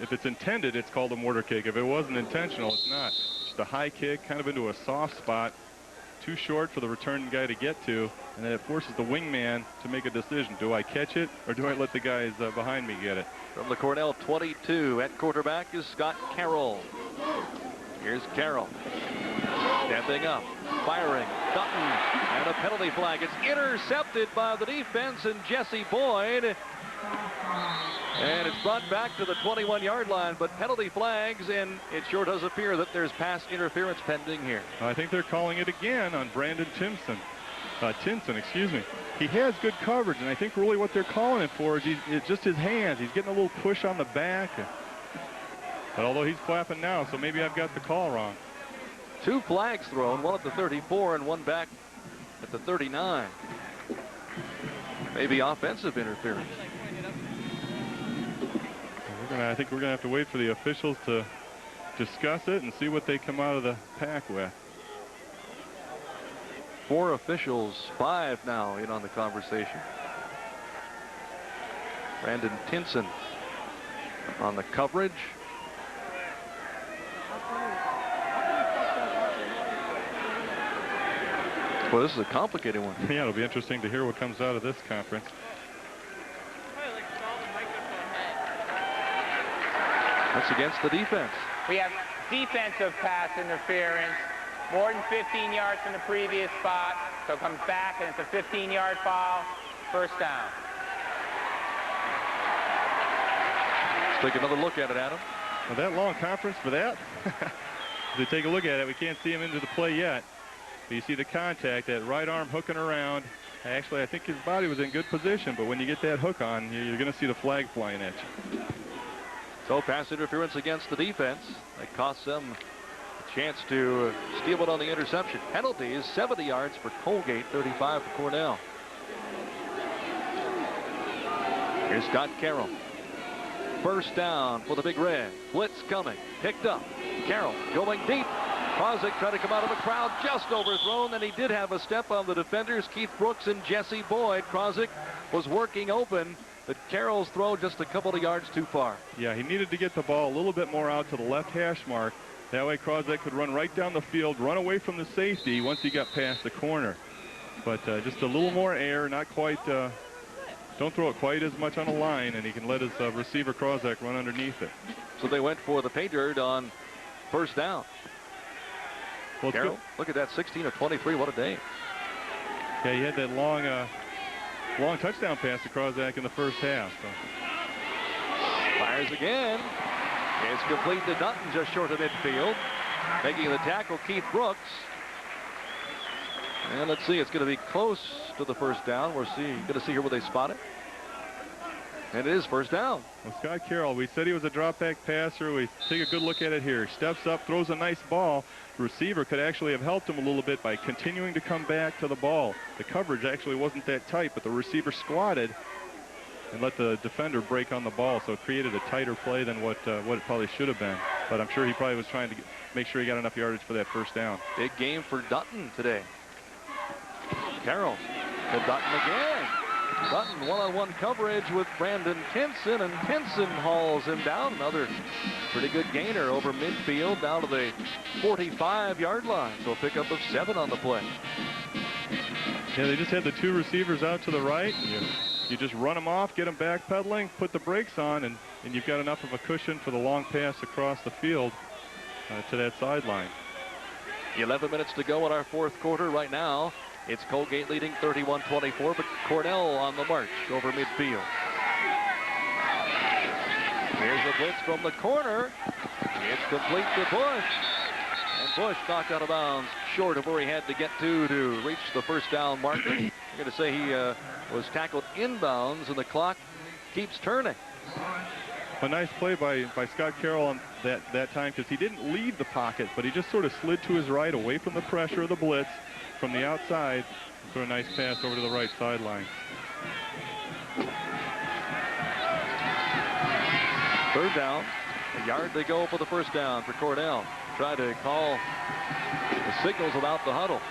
If it's intended, it's called a mortar kick. If it wasn't intentional, it's not. Just a high kick, kind of into a soft spot. Too short for the return guy to get to, and then it forces the wingman to make a decision. Do I catch it, or do I let the guys behind me get it? From the Cornell 22, at quarterback is Scott Carroll. Here's Carroll. Stepping up, firing, Dutton, and a penalty flag. It's intercepted by the defense and Jesse Boyd. And it's brought back to the 21-yard line, but penalty flags, and it sure does appear that there's pass interference pending here. I think they're calling it again on Brandon Tinson, excuse me. He has good coverage, and I think really what they're calling it for is it's just his hands. He's getting a little push on the back. But although he's flapping now, so maybe I've got the call wrong. 2 flags thrown, one at the 34 and one back at the 39. Maybe offensive interference. I think we're going to have to wait for the officials to discuss it and see what they come out of the pack with. 4 officials, 5 now in on the conversation. Brandon Tinson on the coverage. Well, this is a complicated one. Yeah, it'll be interesting to hear what comes out of this conference. That's against the defense. We have defensive pass interference, more than 15 yards from the previous spot. So it comes back, and it's a 15-yard foul, first down. Let's take another look at it, Adam. Well, that long conference for that? As we take a look at it, we can't see him into the play yet. But you see the contact, that right arm hooking around. Actually, I think his body was in good position, but when you get that hook on, you're going to see the flag flying at you. So pass interference against the defense. That costs them a chance to steal it on the interception. Penalty is 70 yards for Colgate, 35 for Cornell. Here's Scott Carroll. First down for the Big Red. Blitz coming. Picked up. Carroll going deep. Krozik tried to come out of the crowd, just overthrown, and he did have a step on the defenders, Keith Brooks and Jesse Boyd. Krozik was working open, but Carroll's throw just a couple of yards too far. Yeah, he needed to get the ball a little bit more out to the left hash mark. That way Krozik could run right down the field, run away from the safety once he got past the corner. But just a little more air, not quite, don't throw it quite as much on a line, and he can let his receiver Krozik run underneath it. So they went for the pay dirt on first down. Well, Carroll, look at that, 16 of 23. What a day. Yeah, he had that long touchdown pass to Krozik in the first half. So. Fires again. It's complete to Dutton, just short of midfield. Making the tackle, Keith Brooks. And let's see, it's going to be close to the first down. We're going to see here where they spot it. And it is first down. Well, Scott Carroll, we said he was a drop back passer. We take a good look at it here. He steps up, throws a nice ball. The receiver could actually have helped him a little bit by continuing to come back to the ball. The coverage actually wasn't that tight, but the receiver squatted and let the defender break on the ball, so it created a tighter play than what it probably should have been. But I'm sure he probably was trying to make sure he got enough yardage for that first down. Big game for Dutton today. Carroll to Dutton again. Dutton one-on-one coverage with Brandon Tenson, and Tenson hauls him down. Another pretty good gainer over midfield down to the 45-yard line. So a pickup of 7 on the play. Yeah, they just had the two receivers out to the right. You just run them off, get them back pedaling, put the brakes on, and you've got enough of a cushion for the long pass across the field to that sideline. 11 minutes to go in our fourth quarter right now. It's Colgate leading 31-24, but Cornell on the march over midfield. Here's the blitz from the corner. It's complete to Bush. And Bush knocked out of bounds short of where he had to get to reach the first down marker. I'm going to say he was tackled inbounds, and the clock keeps turning. A nice play by Scott Carroll on that time, because he didn't leave the pocket, but he just sort of slid to his right away from the pressure of the blitz from the outside, and threw a nice pass over to the right sideline. Third down, a yard to go for the first down for Cornell. Try to call the signals about the huddle.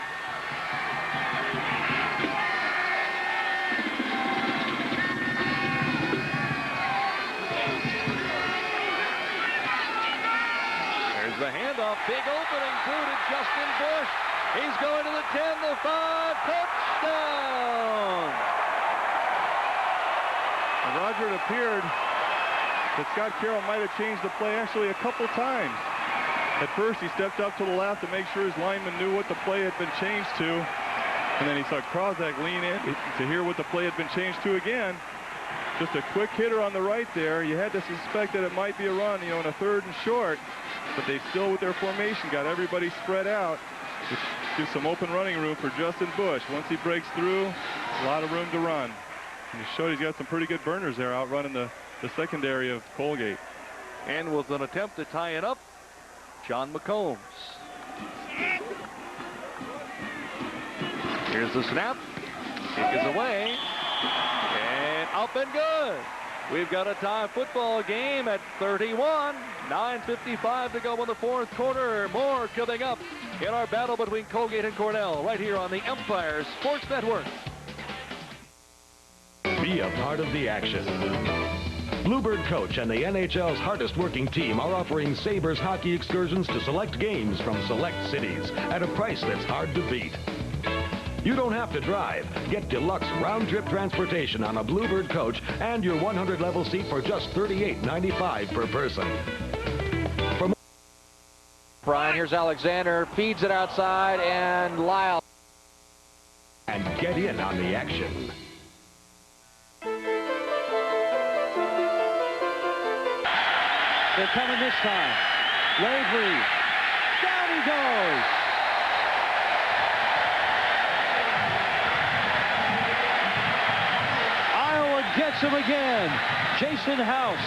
There's the handoff, big opening through to Justin Bush. He's going to the 10, the 5, touchdown! And Roger, it appeared that Scott Carroll might have changed the play actually a couple times. At first, he stepped up to the left to make sure his lineman knew what the play had been changed to. And then he saw Krozik lean in to hear what the play had been changed to again. Just a quick hitter on the right there. You had to suspect that it might be a run, in a 3rd and short. But they still, with their formation, got everybody spread out, which gives some open running room for Justin Bush. Once he breaks through, a lot of room to run. And he showed he's got some pretty good burners there out running the secondary of Colgate. And with an attempt to tie it up, John McCombs. Here's the snap. Kick is away. And up and good. We've got a tie football game at 31. 9:55 to go in the fourth quarter. More coming up in our battle between Colgate and Cornell right here on the Empire Sports Network. Be a part of the action. Bluebird Coach and the NHL's hardest working team are offering Sabres hockey excursions to select games from select cities at a price that's hard to beat. You don't have to drive. Get deluxe round-trip transportation on a Bluebird Coach and your 100-level seat for just $38.95 per person. Brian, here's Alexander, feeds it outside, and Lyle. And get in on the action. They're coming this time. Lavery. Got Down he goes. Iowa gets him again. Jason House.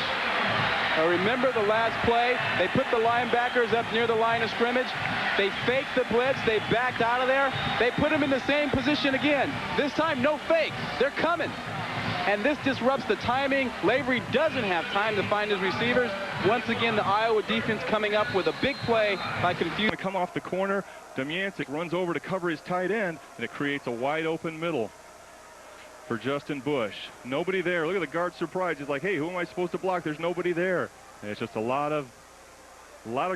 Remember the last play? They put the linebackers up near the line of scrimmage. They faked the blitz. They backed out of there. They put them in the same position again. This time, no fake. They're coming. And this disrupts the timing. Lavery doesn't have time to find his receivers. Once again, the Iowa defense coming up with a big play by confusion. Come off the corner. Demyancik runs over to cover his tight end, and it creates a wide open middle for Justin Bush. Nobody there. Look at the guard surprise. He's like, hey, who am I supposed to block? There's nobody there. And it's just a lot of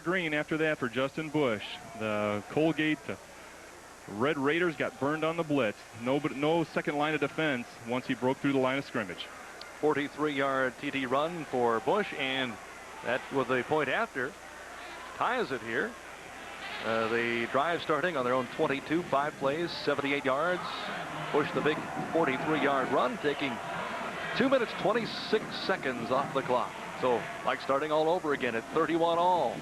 green after that for Justin Bush. The Colgate Red Raiders got burned on the blitz. No second line of defense once he broke through the line of scrimmage. 43-yard TD run for Bush, and that with a point after ties it here. The drive starting on their own 22, 5 plays, 78 yards. Bush the big 43-yard run, taking 2 minutes 26 seconds off the clock. So like starting all over again at 31 all.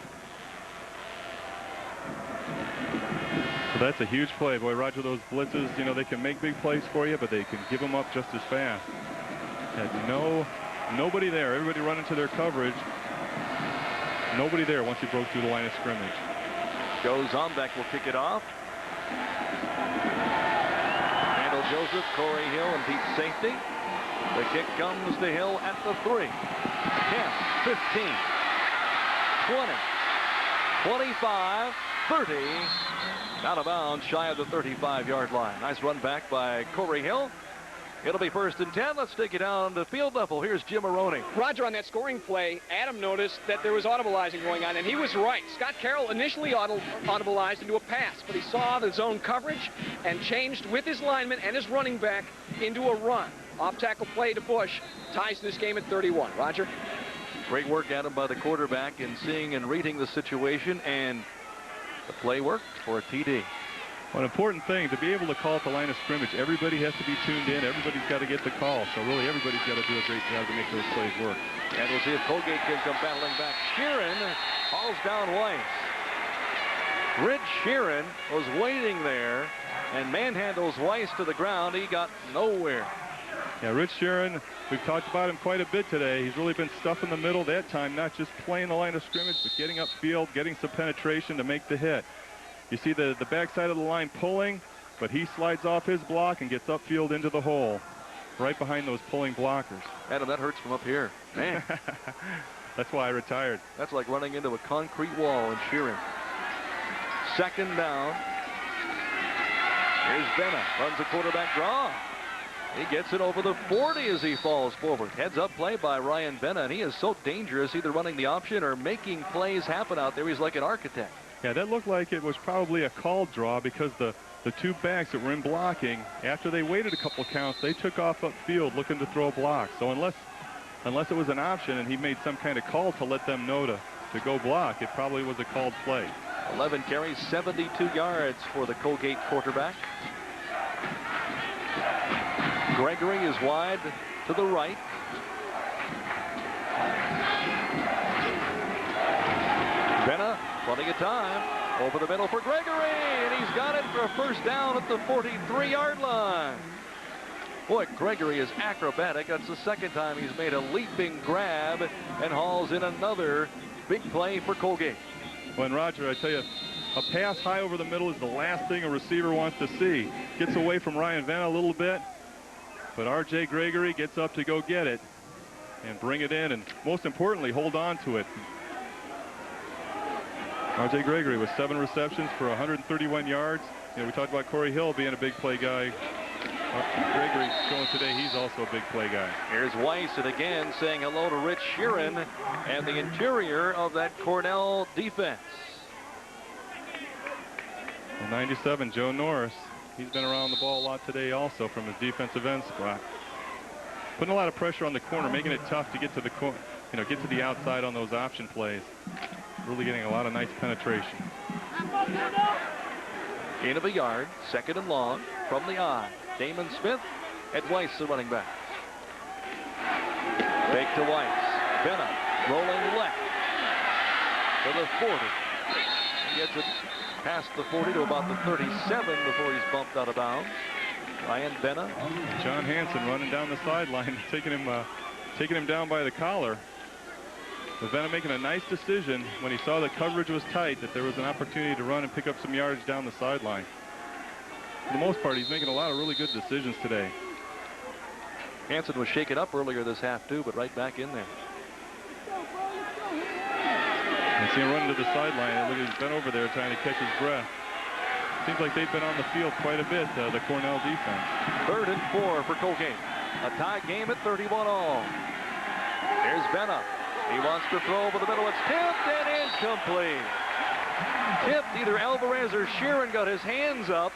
So that's a huge play. Boy, Roger, those blitzes, you know, they can make big plays for you, but they can give them up just as fast. Had nobody there. Everybody running to their coverage. Nobody there once he broke through the line of scrimmage. Joe Zombeck will kick it off. Randall Joseph, Corey Hill, and deep safety. The kick comes to Hill at the 3. 10, 15, 20, 25, 30. Out of bounds, shy of the 35-yard line. Nice run back by Corey Hill. It'll be 1st and 10. Let's take it down to field level. Here's Jim Maroney. Roger, on that scoring play, Adam noticed that there was audibilizing going on, and he was right. Scott Carroll initially audibilized into a pass, but he saw the zone coverage and changed with his lineman and his running back into a run. Off-tackle play to Bush ties this game at 31. Roger? Great work, Adam, by the quarterback in seeing and reading the situation, and the play worked for a TD. An important thing, to be able to call at the line of scrimmage, everybody has to be tuned in. Everybody's got to get the call. So really, everybody's got to do a great job to make those plays work. And we'll see if Colgate can come battling back. Sheeran hauls down Weiss. Rich Sheeran was waiting there and manhandles Weiss to the ground. He got nowhere. Yeah, Rich Sheeran, we've talked about him quite a bit today. He's really been stuffing the middle that time, not just playing the line of scrimmage, but getting upfield, getting some penetration to make the hit. You see the backside of the line pulling, but he slides off his block and gets upfield into the hole, right behind those pulling blockers. Adam, that hurts from up here. Man. That's why I retired. That's like running into a concrete wall in Sheeran. 2nd down. Here's Benna, runs the quarterback draw. He gets it over the 40 as he falls forward. Heads up play by Ryan Benna, and he is so dangerous, either running the option or making plays happen out there. He's like an architect. Yeah, that looked like it was probably a called draw because the two backs that were in blocking, after they waited a couple counts, they took off upfield looking to throw blocks. So unless it was an option and he made some kind of call to let them know to go block, it probably was a called play. 11 carries, 72 yards for the Colgate quarterback. Gregory is wide to the right. Benna, plenty of time. Over the middle for Gregory, and he's got it for a 1st down at the 43-yard line. Boy, Gregory is acrobatic. That's the 2nd time he's made a leaping grab and hauls in another big play for Colgate. Well, and Roger, I tell you, a pass high over the middle is the last thing a receiver wants to see. Gets away from Ryan Vanna a little bit, but R.J. Gregory gets up to go get it and bring it in, and most importantly, hold on to it. R.J. Gregory with 7 receptions for 131 yards. You know, we talked about Corey Hill being a big play guy. Gregory showing today he's also a big play guy. Here's Weiss, and again saying hello to Rich Sheeran and the interior of that Cornell defense. Well, 97, Joe Norris. He's been around the ball a lot today also from his defensive end spot. Putting a lot of pressure on the corner, making it tough to get to the corner, get to the outside on those option plays. Really getting a lot of nice penetration. Gain of a yard, 2nd and long from the I. Damon Smith at Weiss, the running back. Fake to Weiss. Benna rolling left to the 40. He gets it past the 40 to about the 37 before he's bumped out of bounds. Ryan Benna. John Hansen running down the sideline, taking him down by the collar. But Benna making a nice decision when he saw the coverage was tight, that there was an opportunity to run and pick up some yardage down the sideline. For the most part, he's making a lot of really good decisions today. Hansen was shaken up earlier this half too, but right back in there. And see him running to the sideline. Look, he's been over there trying to catch his breath. Seems like they've been on the field quite a bit, the Cornell defense. 3rd and 4 for Colgate. A tie game at 31 all. Here's Benna. He wants to throw over the middle. It's tipped and incomplete. Tipped. Either Alvarez or Sheeran got his hands up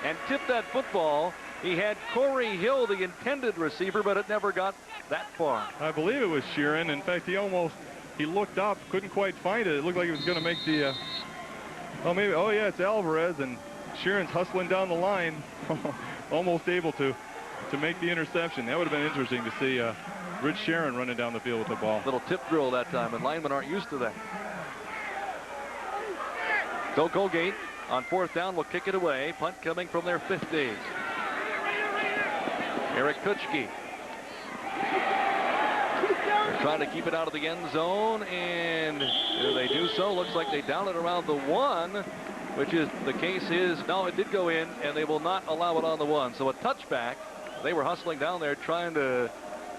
and tipped that football. He had Corey Hill, the intended receiver, but it never got that far. I believe it was Sheeran. In fact, he looked up, couldn't quite find it. It looked like he was going to make the, oh yeah, it's Alvarez, and Sheeran's hustling down the line, almost able to make the interception. That would have been interesting to see Rich Sheeran running down the field with the ball. Little tip drill that time, and linemen aren't used to that. So Colgate on 4th down will kick it away. Punt coming from their 50. Eric Kutschke. They're trying to keep it out of the end zone, and they do so. Looks like they down it around the 1, which is the case is, no, it did go in, and they will not allow it on the 1. So a touchback. They were hustling down there trying to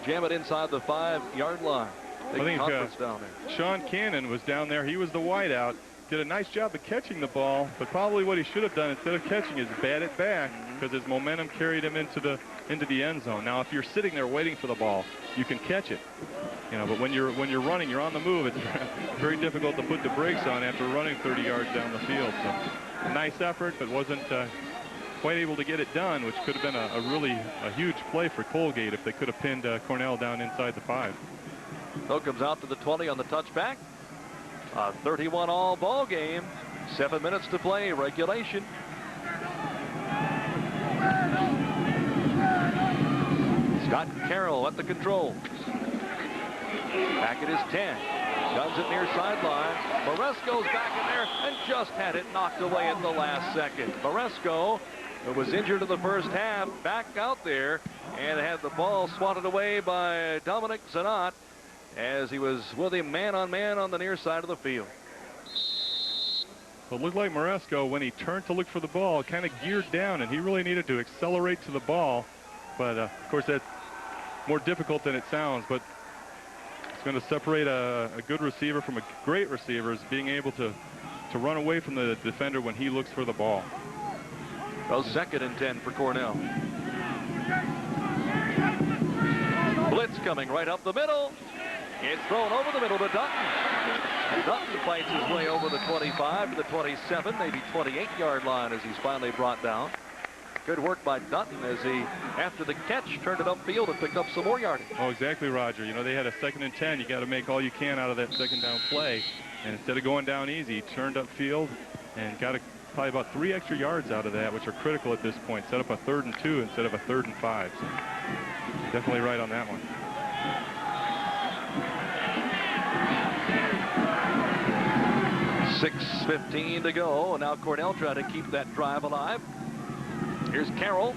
jam it inside the 5-yard line. I think down there. Sean Cannon was down there. He was the wideout. Did a nice job of catching the ball, but probably what he should have done instead of catching is bat it back, because his momentum carried him into the end zone. Now, if you're sitting there waiting for the ball, you can catch it, but when you're running, you're on the move. It's very difficult to put the brakes on after running 30 yards down the field. So, a nice effort, but wasn't quite able to get it done, which could have been a huge play for Colgate if they could have pinned Cornell down inside the 5. So comes out to the 20 on the touchback. A 31-all ball game. 7 minutes to play, regulation. Scott Carroll at the controls. Back at his 10. Guns it near sideline. Moresco's back in there and just had it knocked away at the last second. Moresco, who was injured in the first half, back out there and had the ball swatted away by Dominic Zanat as he was with him man-on-man on the near side of the field. Well, it looked like Moresco, when he turned to look for the ball, kind of geared down, and he really needed to accelerate to the ball. But, of course, that's more difficult than it sounds. But it's going to separate a good receiver from a great receiver, is being able to run away from the defender when he looks for the ball. Well, 2nd and 10 for Cornell. Blitz coming right up the middle. It's thrown over the middle to Dutton. And Dutton fights his way over the 25 to the 27, maybe 28-yard line as he's finally brought down. Good work by Dutton as he, after the catch, turned it upfield and picked up some more yardage. Oh, exactly, Roger. They had a 2nd and 10. You got to make all you can out of that 2nd down play. And instead of going down easy, he turned upfield and got probably about 3 extra yards out of that, which are critical at this point. Set up a 3rd and 2 instead of a 3rd and 5. So definitely right on that one. 6:15 to go. Now Cornell trying to keep that drive alive. Here's Carroll.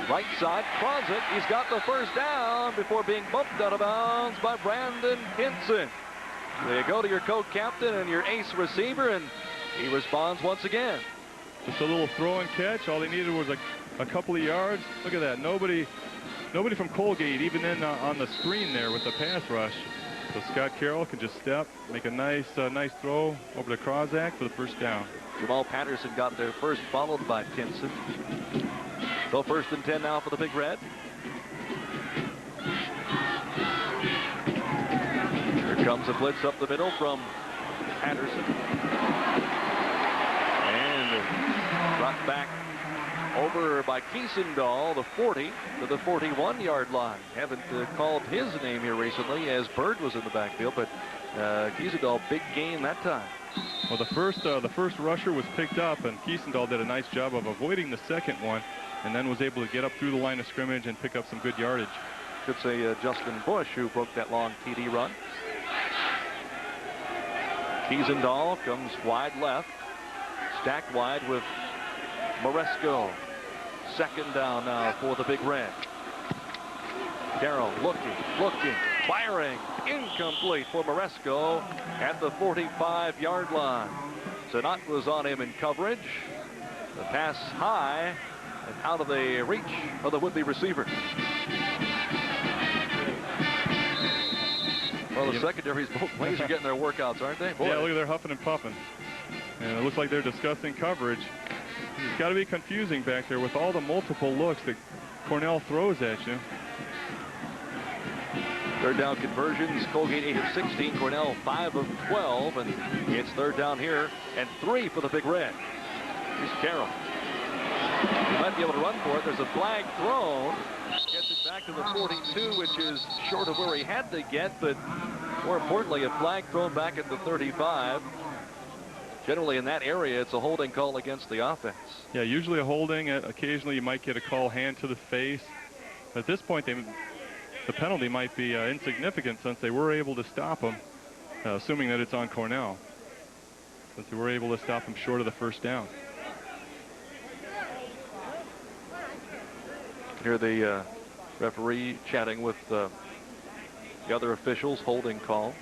Right side, Crosett. He's got the first down before being bumped out of bounds by Brandon Hinson. There you go to your co-captain and your ace receiver, and he responds once again. Just a little throw and catch. All they needed was a couple of yards. Look at that. Nobody from Colgate even in on the screen there with the pass rush. So Scott Carroll can just step, make a nice throw over to Crozak for the first down. Jamal Patterson got there first, followed by Pinson. So 1st and 10 now for the Big Red. Here comes a blitz up the middle from Patterson. And brought back over by Kiesendahl, the 40 to the 41-yard line. Haven't called his name here recently as Bird was in the backfield, but Kiesendahl, big gain that time. Well, the first rusher was picked up, and Kiesendahl did a nice job of avoiding the second one, and then was able to get up through the line of scrimmage and pick up some good yardage. Could say Justin Bush, who broke that long TD run. Kiesendahl comes wide left. stacked wide with Moresco. Second down now for the Big Red. Carroll looking, firing, incomplete for Moresco at the 45-yard line. Zanat was on him in coverage. The pass high and out of the reach of the would-be receiver. Well, the secondaries both ways are getting their workouts, aren't they? Boy. Yeah, look at they're huffing and puffing. And it looks like they're discussing coverage. It's got to be confusing back there with all the multiple looks that Cornell throws at you. Third down conversions, Colgate 8 of 16, Cornell 5 of 12, and it's third down here and 3 for the Big Red. Here's Carroll. He might be able to run for it. There's a flag thrown. Gets it back to the 42, which is short of where he had to get, but more importantly, a flag thrown back at the 35. Generally in that area, it's a holding call against the offense. Yeah, usually a holding. Occasionally you might get a call hand to the face. At this point, the penalty might be insignificant since they were able to stop him, assuming that it's on Cornell. Since they were able to stop him short of the first down. Here the referee chatting with the other officials, holding call.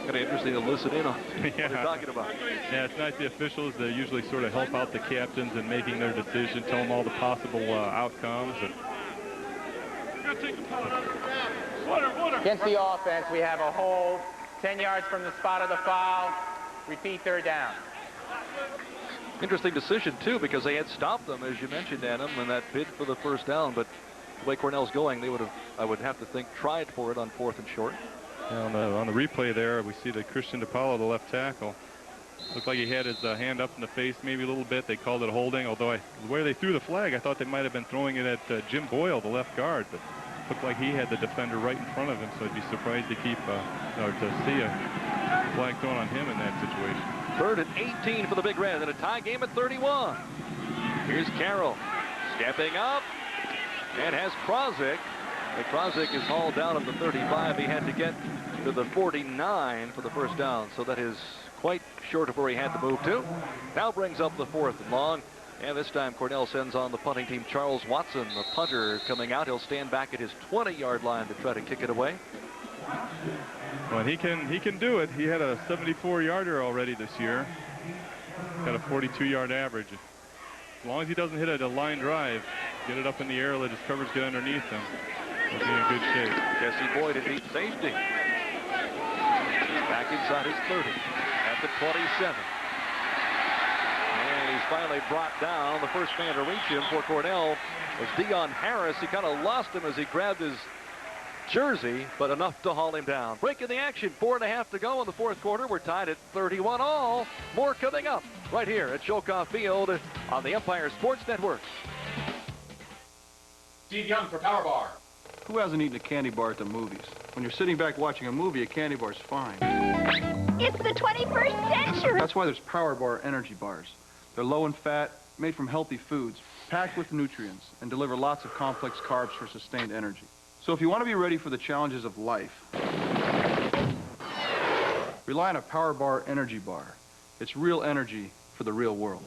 Kind of interesting to listen in on what they're talking about. Yeah, it's nice. The officials, they usually sort of help out the captains in making their decision, tell them all the possible outcomes. Against the offense, we have a hold 10 yards from the spot of the foul. Repeat, third down. Interesting decision, too, because they had stopped them, as you mentioned, Adam, in that bid for the first down. But the way Cornell's going, they would have, I would have to think, tried for it on 4th and short. Yeah, on the replay there, we see that Christian DePaulo, the left tackle, looked like he had his hand up in the face maybe a little bit. They called it a holding, although the way they threw the flag, I thought they might have been throwing it at Jim Boyle, the left guard, but it looked like he had the defender right in front of him, so I'd be surprised to keep or to see a flag thrown on him in that situation. 3rd and 18 for the Big Red, and a tie game at 31. Here's Carroll stepping up and has Krozik. And Krozik is hauled down at the 35. He had to get to the 49 for the first down, so that is quite short of where he had to move to. Now brings up the 4th and long, and this time Cornell sends on the punting team. Charles Watson, the punter, coming out. He'll stand back at his 20-yard line to try to kick it away. Well, he can do it. He had a 74-yarder already this year. Got a 42-yard average. As long as he doesn't hit a line drive, get it up in the air, let his coverage get underneath him, he'll be in good shape. Jesse Boyd at deep safety. Back inside his 30 at the 27. And he's finally brought down. The first man to reach him for Cornell was Dion Harris. He kind of lost him as he grabbed his jersey, but enough to haul him down. Break in the action, 4.5 to go in the 4th quarter. We're tied at 31 all. More coming up right here at Chilkoff Field on the Empire Sports Network. Steve Young for Power Bar. Who hasn't eaten a candy bar at the movies? When you're sitting back watching a movie, a candy bar's fine. It's the 21st century. That's why there's Power Bar energy bars. They're low in fat, made from healthy foods, packed with nutrients, and deliver lots of complex carbs for sustained energy. So if you want to be ready for the challenges of life, rely on a Power Bar energy bar. It's real energy for the real world.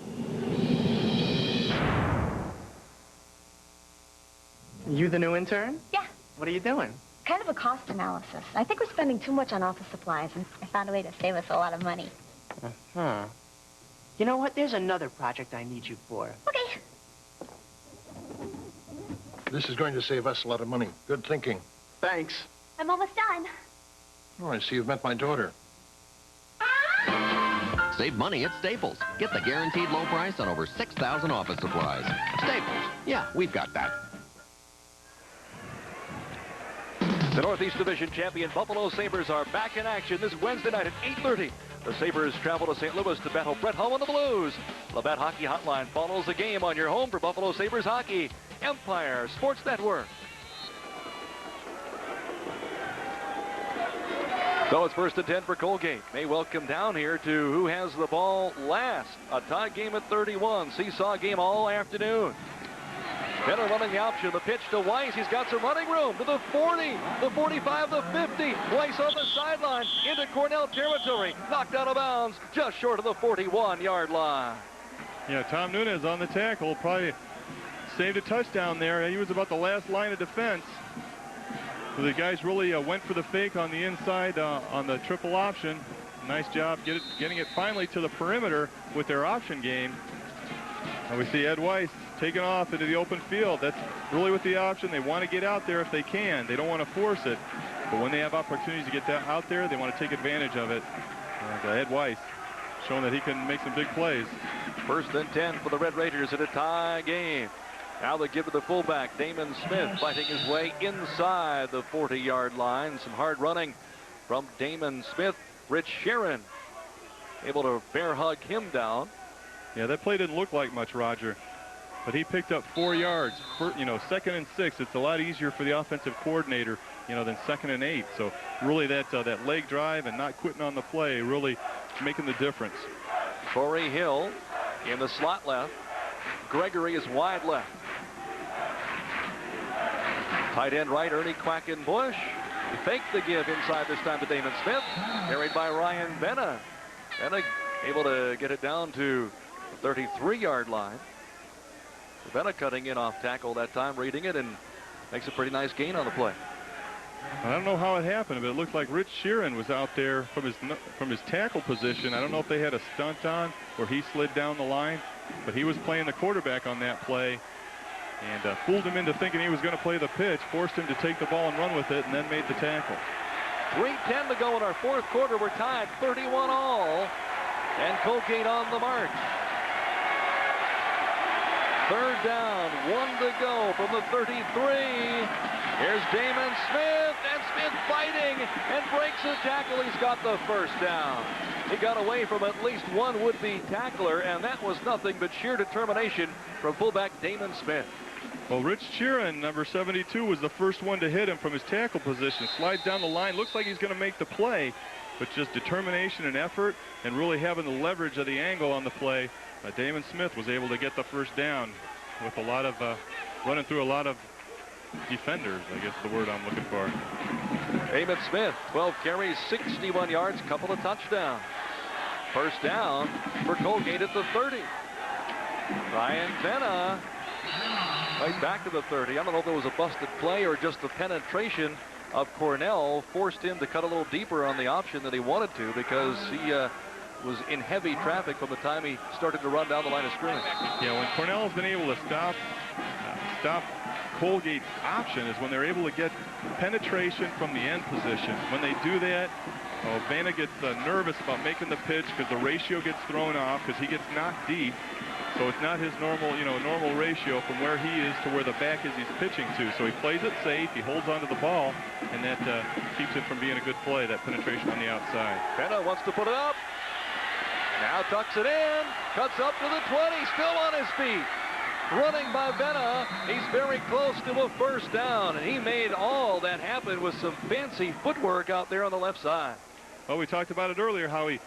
You the new intern? Yeah. What are you doing? Kind of a cost analysis. I think we're spending too much on office supplies, and I found a way to save us a lot of money. Uh-huh. You know what? There's another project I need you for. Okay. This is going to save us a lot of money. Good thinking. Thanks. I'm almost done. Oh, I see you've met my daughter. Save money at Staples. Get the guaranteed low price on over 6,000 office supplies. Staples. Yeah, we've got that. The Northeast Division champion Buffalo Sabres are back in action this Wednesday night at 8:30. The Sabres travel to St. Louis to battle Brett Hull and the Blues. Labatt Hockey Hotline follows the game on your home for Buffalo Sabres hockey. Empire Sports Network. So it's 1st and 10 for Colgate. May well come down here to who has the ball last. A tie game at 31. Seesaw game all afternoon. Benna running the option. The pitch to Weiss. He's got some running room to the 40, the 45, the 50. Weiss on the sideline into Cornell territory. Knocked out of bounds just short of the 41-yard line. Yeah, Tom Nunez on the tackle. Probably saved a touchdown there. He was about the last line of defense. So the guys really went for the fake on the inside on the triple option. Nice job getting it finally to the perimeter with their option game. And we see Ed Weiss taking off into the open field. That's really with the option. They want to get out there if they can. They don't want to force it. But when they have opportunities to get out there, they want to take advantage of it. And Ed Weiss showing that he can make some big plays. 1st and 10 for the Red Raiders in a tie game. Now they give to the fullback, Damon Smith, fighting his way inside the 40-yard line. Some hard running from Damon Smith. Rich Sheeran able to bear hug him down. Yeah, that play didn't look like much, Roger. But he picked up 4 yards. For, 2nd and 6, it's a lot easier for the offensive coordinator, than 2nd and 8. So really that leg drive and not quitting on the play really making the difference. Corey Hill in the slot left. Gregory is wide left. Tight end right, Ernie Quackenbush. He faked the give inside this time to Damon Smith. Carried by Ryan Benna. Benna able to get it down to the 33-yard line. Benna cutting in off tackle that time, reading it, and makes a pretty nice gain on the play. I don't know how it happened, but it looked like Rich Sheeran was out there from his tackle position. I don't know if they had a stunt on or he slid down the line, but he was playing the quarterback on that play and fooled him into thinking he was going to play the pitch, forced him to take the ball and run with it, and then made the tackle. 3:10 to go in our 4th quarter. We're tied 31 all, and Colgate on the march. 3rd down, 1 to go from the 33. Here's Damon Smith, and Smith fighting and breaks the tackle. He's got the 1st down. He got away from at least one would-be tackler, and that was nothing but sheer determination from fullback Damon Smith. Well, Rich Sheeran, number 72, was the first one to hit him from his tackle position. Slides down the line, looks like he's going to make the play, but just determination and effort and really having the leverage of the angle on the play. Damon Smith was able to get the 1st down with a lot of running through a lot of defenders, I guess the word I'm looking for. Damon Smith, 12 carries, 61 yards, couple of touchdowns. 1st down for Colgate at the 30. Ryan Benna right back to the 30. I don't know if it was a busted play or just the penetration of Cornell forced him to cut a little deeper on the option that he wanted to, because he was in heavy traffic from the time he started to run down the line of scrimmage. Yeah, when Cornell has been able to stop Colgate's option is when they're able to get penetration from the end position. When they do that, Vanna gets nervous about making the pitch because the ratio gets thrown off because he gets knocked deep. So it's not his normal ratio from where he is to where the back is he's pitching to. So he plays it safe, he holds onto the ball, and that keeps it from being a good play, that penetration on the outside. Benna wants to put it up. Now tucks it in, cuts up to the 20, still on his feet. Running by Benna, he's very close to a 1st down, and he made all that happen with some fancy footwork out there on the left side. Well, we talked about it earlier, how he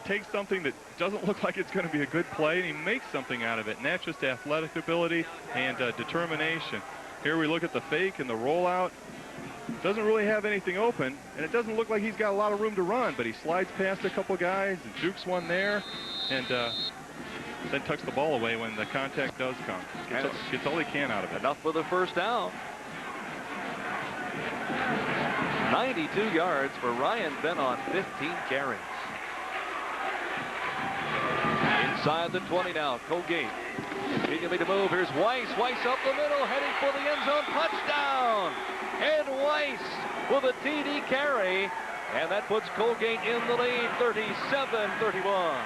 takes something that doesn't look like it's going to be a good play, and he makes something out of it, and that's just athletic ability and determination. Here we look at the fake and the rollout. Doesn't really have anything open, and it doesn't look like he's got a lot of room to run, but he slides past a couple guys and jukes one there, and then tucks the ball away when the contact does come. Gets all he can out of it. Enough for the 1st down. 92 yards for Ryan Benna on 15 carries. Inside the 20 now, Colgate. Continuing to move. Here's Weiss. Weiss up the middle, heading for the end zone. Touchdown! Ed Weiss with a TD carry, and that puts Colgate in the lead, 37-31.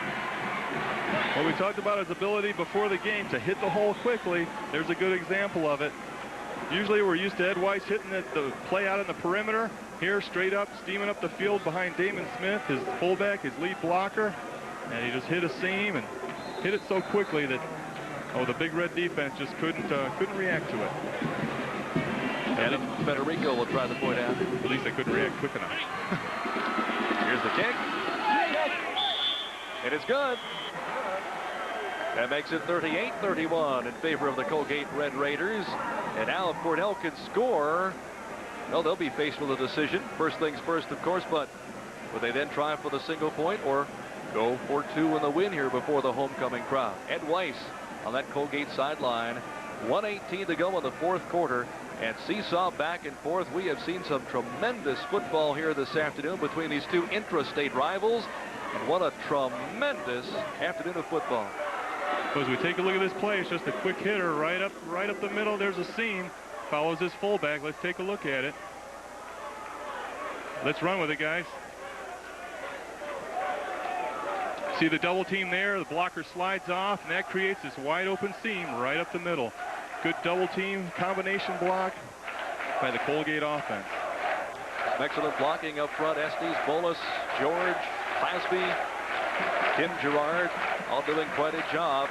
Well, we talked about his ability before the game to hit the hole quickly. There's a good example of it. Usually we're used to Ed Weiss hitting the play out in the perimeter. Here, straight up, steaming up the field behind Damon Smith, his fullback, his lead blocker. And he just hit a seam and hit it so quickly that, the Big Red defense just couldn't react to it. And Federico will try the point out. At least they couldn't react quick enough. Here's the kick. It is good. That makes it 38-31 in favor of the Colgate Red Raiders. And now if Cornell can score, well, they'll be faced with a decision. First things first, of course, but will they then try for the single point or go for 2 in the win here before the homecoming crowd? Ed Weiss on that Colgate sideline. 1:18 to go in the fourth quarter. And seesaw back and forth. We have seen some tremendous football here this afternoon between these two intrastate rivals. And what a tremendous afternoon of football. So as we take a look at this play, it's just a quick hitter right up the middle. There's a seam. Follows his fullback. Let's take a look at it. Let's run with it, guys. See the double team there. The blocker slides off, and that creates this wide open seam right up the middle. Good double team combination block by the Colgate offense. Excellent blocking up front. Estes, Bolus, George, Clasby, Tim Gerard, all doing quite a job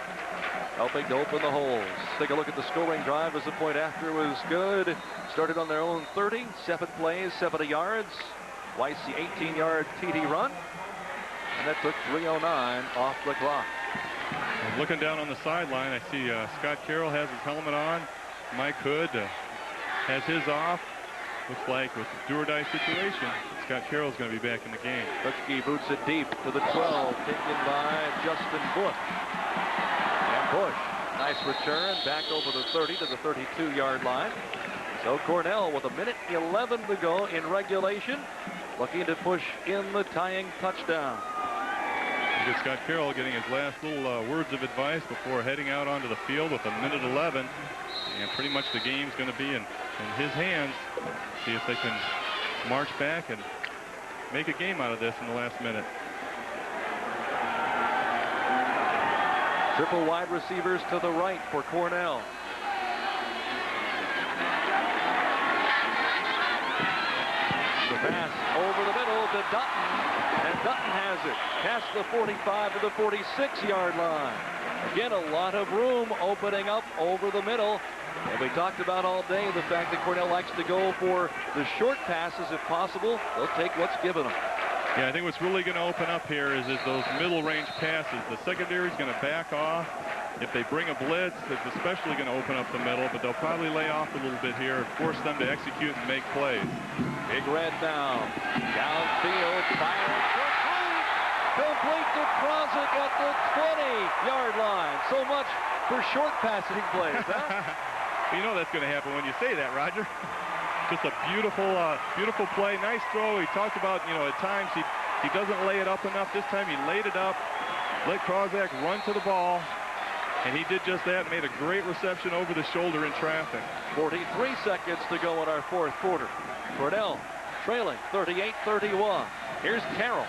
helping to open the holes. Take a look at the scoring drive as the point after was good. Started on their own 30, 7 plays, 70 yards. Weiss the 18-yard TD run. And that took 3:09 off the clock. And looking down on the sideline, I see Scott Carroll has his helmet on. Mike Hood has his off. Looks like with the do-or-die situation, Scott Carroll's going to be back in the game. Kutsky boots it deep to the 12, taken by Justin Bush. And Bush, nice return, back over the 30 to the 32-yard line. So Cornell with 1:11 to go in regulation, looking to push in the tying touchdown. Look at Scott Carroll getting his last little words of advice before heading out onto the field with 1:11. And pretty much the game's going to be in his hands. See if they can march back and make a game out of this in the last minute. Triple wide receivers to the right for Cornell. The pass over the middle to Dutton, and Dutton has it past the 45 to the 46-yard line. Again, a lot of room opening up over the middle. And we talked about all day the fact that Cornell likes to go for the short passes if possible. They'll take what's given them. Yeah, I think what's really going to open up here is those middle range passes. The secondary is going to back off. If they bring a blitz, it's especially going to open up the middle, but they'll probably lay off a little bit here and force them to execute and make plays. Big Red down. Downfield, firing for three. Complete to Krozik at the 20-yard line. So much for short passing plays, huh? You know that's going to happen when you say that, Roger. Just a beautiful play. Nice throw. He talked about, at times he doesn't lay it up enough. This time he laid it up, let Krozik run to the ball, and he did just that. Made a great reception over the shoulder in traffic. 43 seconds to go in our fourth quarter. Cornell trailing 38-31. Here's Carroll.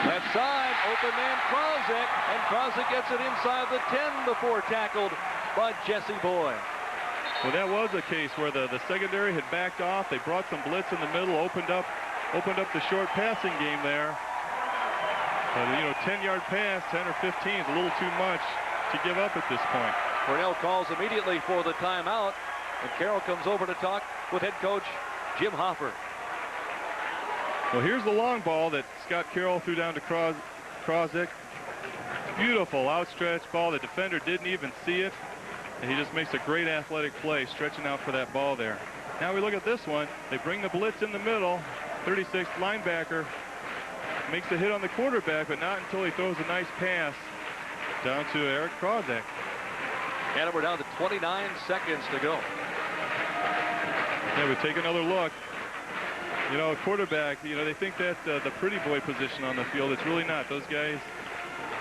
Left side, open man Krozik, and Krozik gets it inside the 10 before tackled by Jesse Boyd. Well, that was a case where the secondary had backed off. They brought some blitz in the middle, opened up the short passing game there. But, 10-yard pass, 10 or 15 is a little too much to give up at this point. Cornell calls immediately for the timeout, and Carroll comes over to talk with head coach Jim Hopper. Well, here's the long ball that Scott Carroll threw down to Krozik. Beautiful outstretched ball. The defender didn't even see it. And he just makes a great athletic play stretching out for that ball there. Now we look at this one. They bring the blitz in the middle. 36th linebacker makes a hit on the quarterback, but not until he throws a nice pass down to Eric Krozik. And we're down to 29 seconds to go. Yeah, we take another look. Quarterback, they think that's the pretty boy position on the field. It's really not. Those guys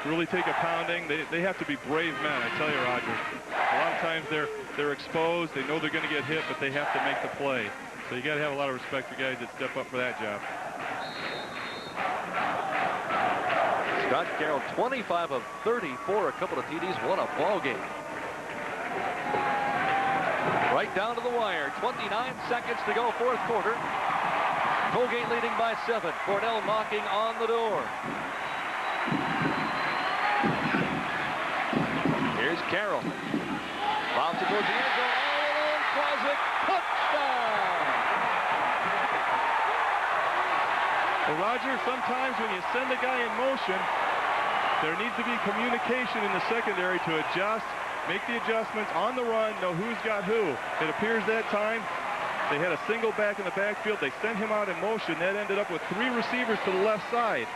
really take a pounding. They have to be brave men, I tell you, Roger. A lot of times they're exposed. They know they're going to get hit, but they have to make the play. So you got to have a lot of respect for guys that step up for that job. Scott Carroll, 25 of 34, a couple of TDs. What a ball game. Right down to the wire. 29 seconds to go, fourth quarter. Colgate leading by 7. Cornell knocking on the door. Here's Carroll. Bobs it towards the end zone. All alone, Krozik. Touchdown! Well, Roger, sometimes when you send a guy in motion, There needs to be communication in the secondary to adjust, make the adjustments on the run, know who's got who. It appears that time they had a single back in the backfield. They sent him out in motion. That ended up with 3 receivers to the left side.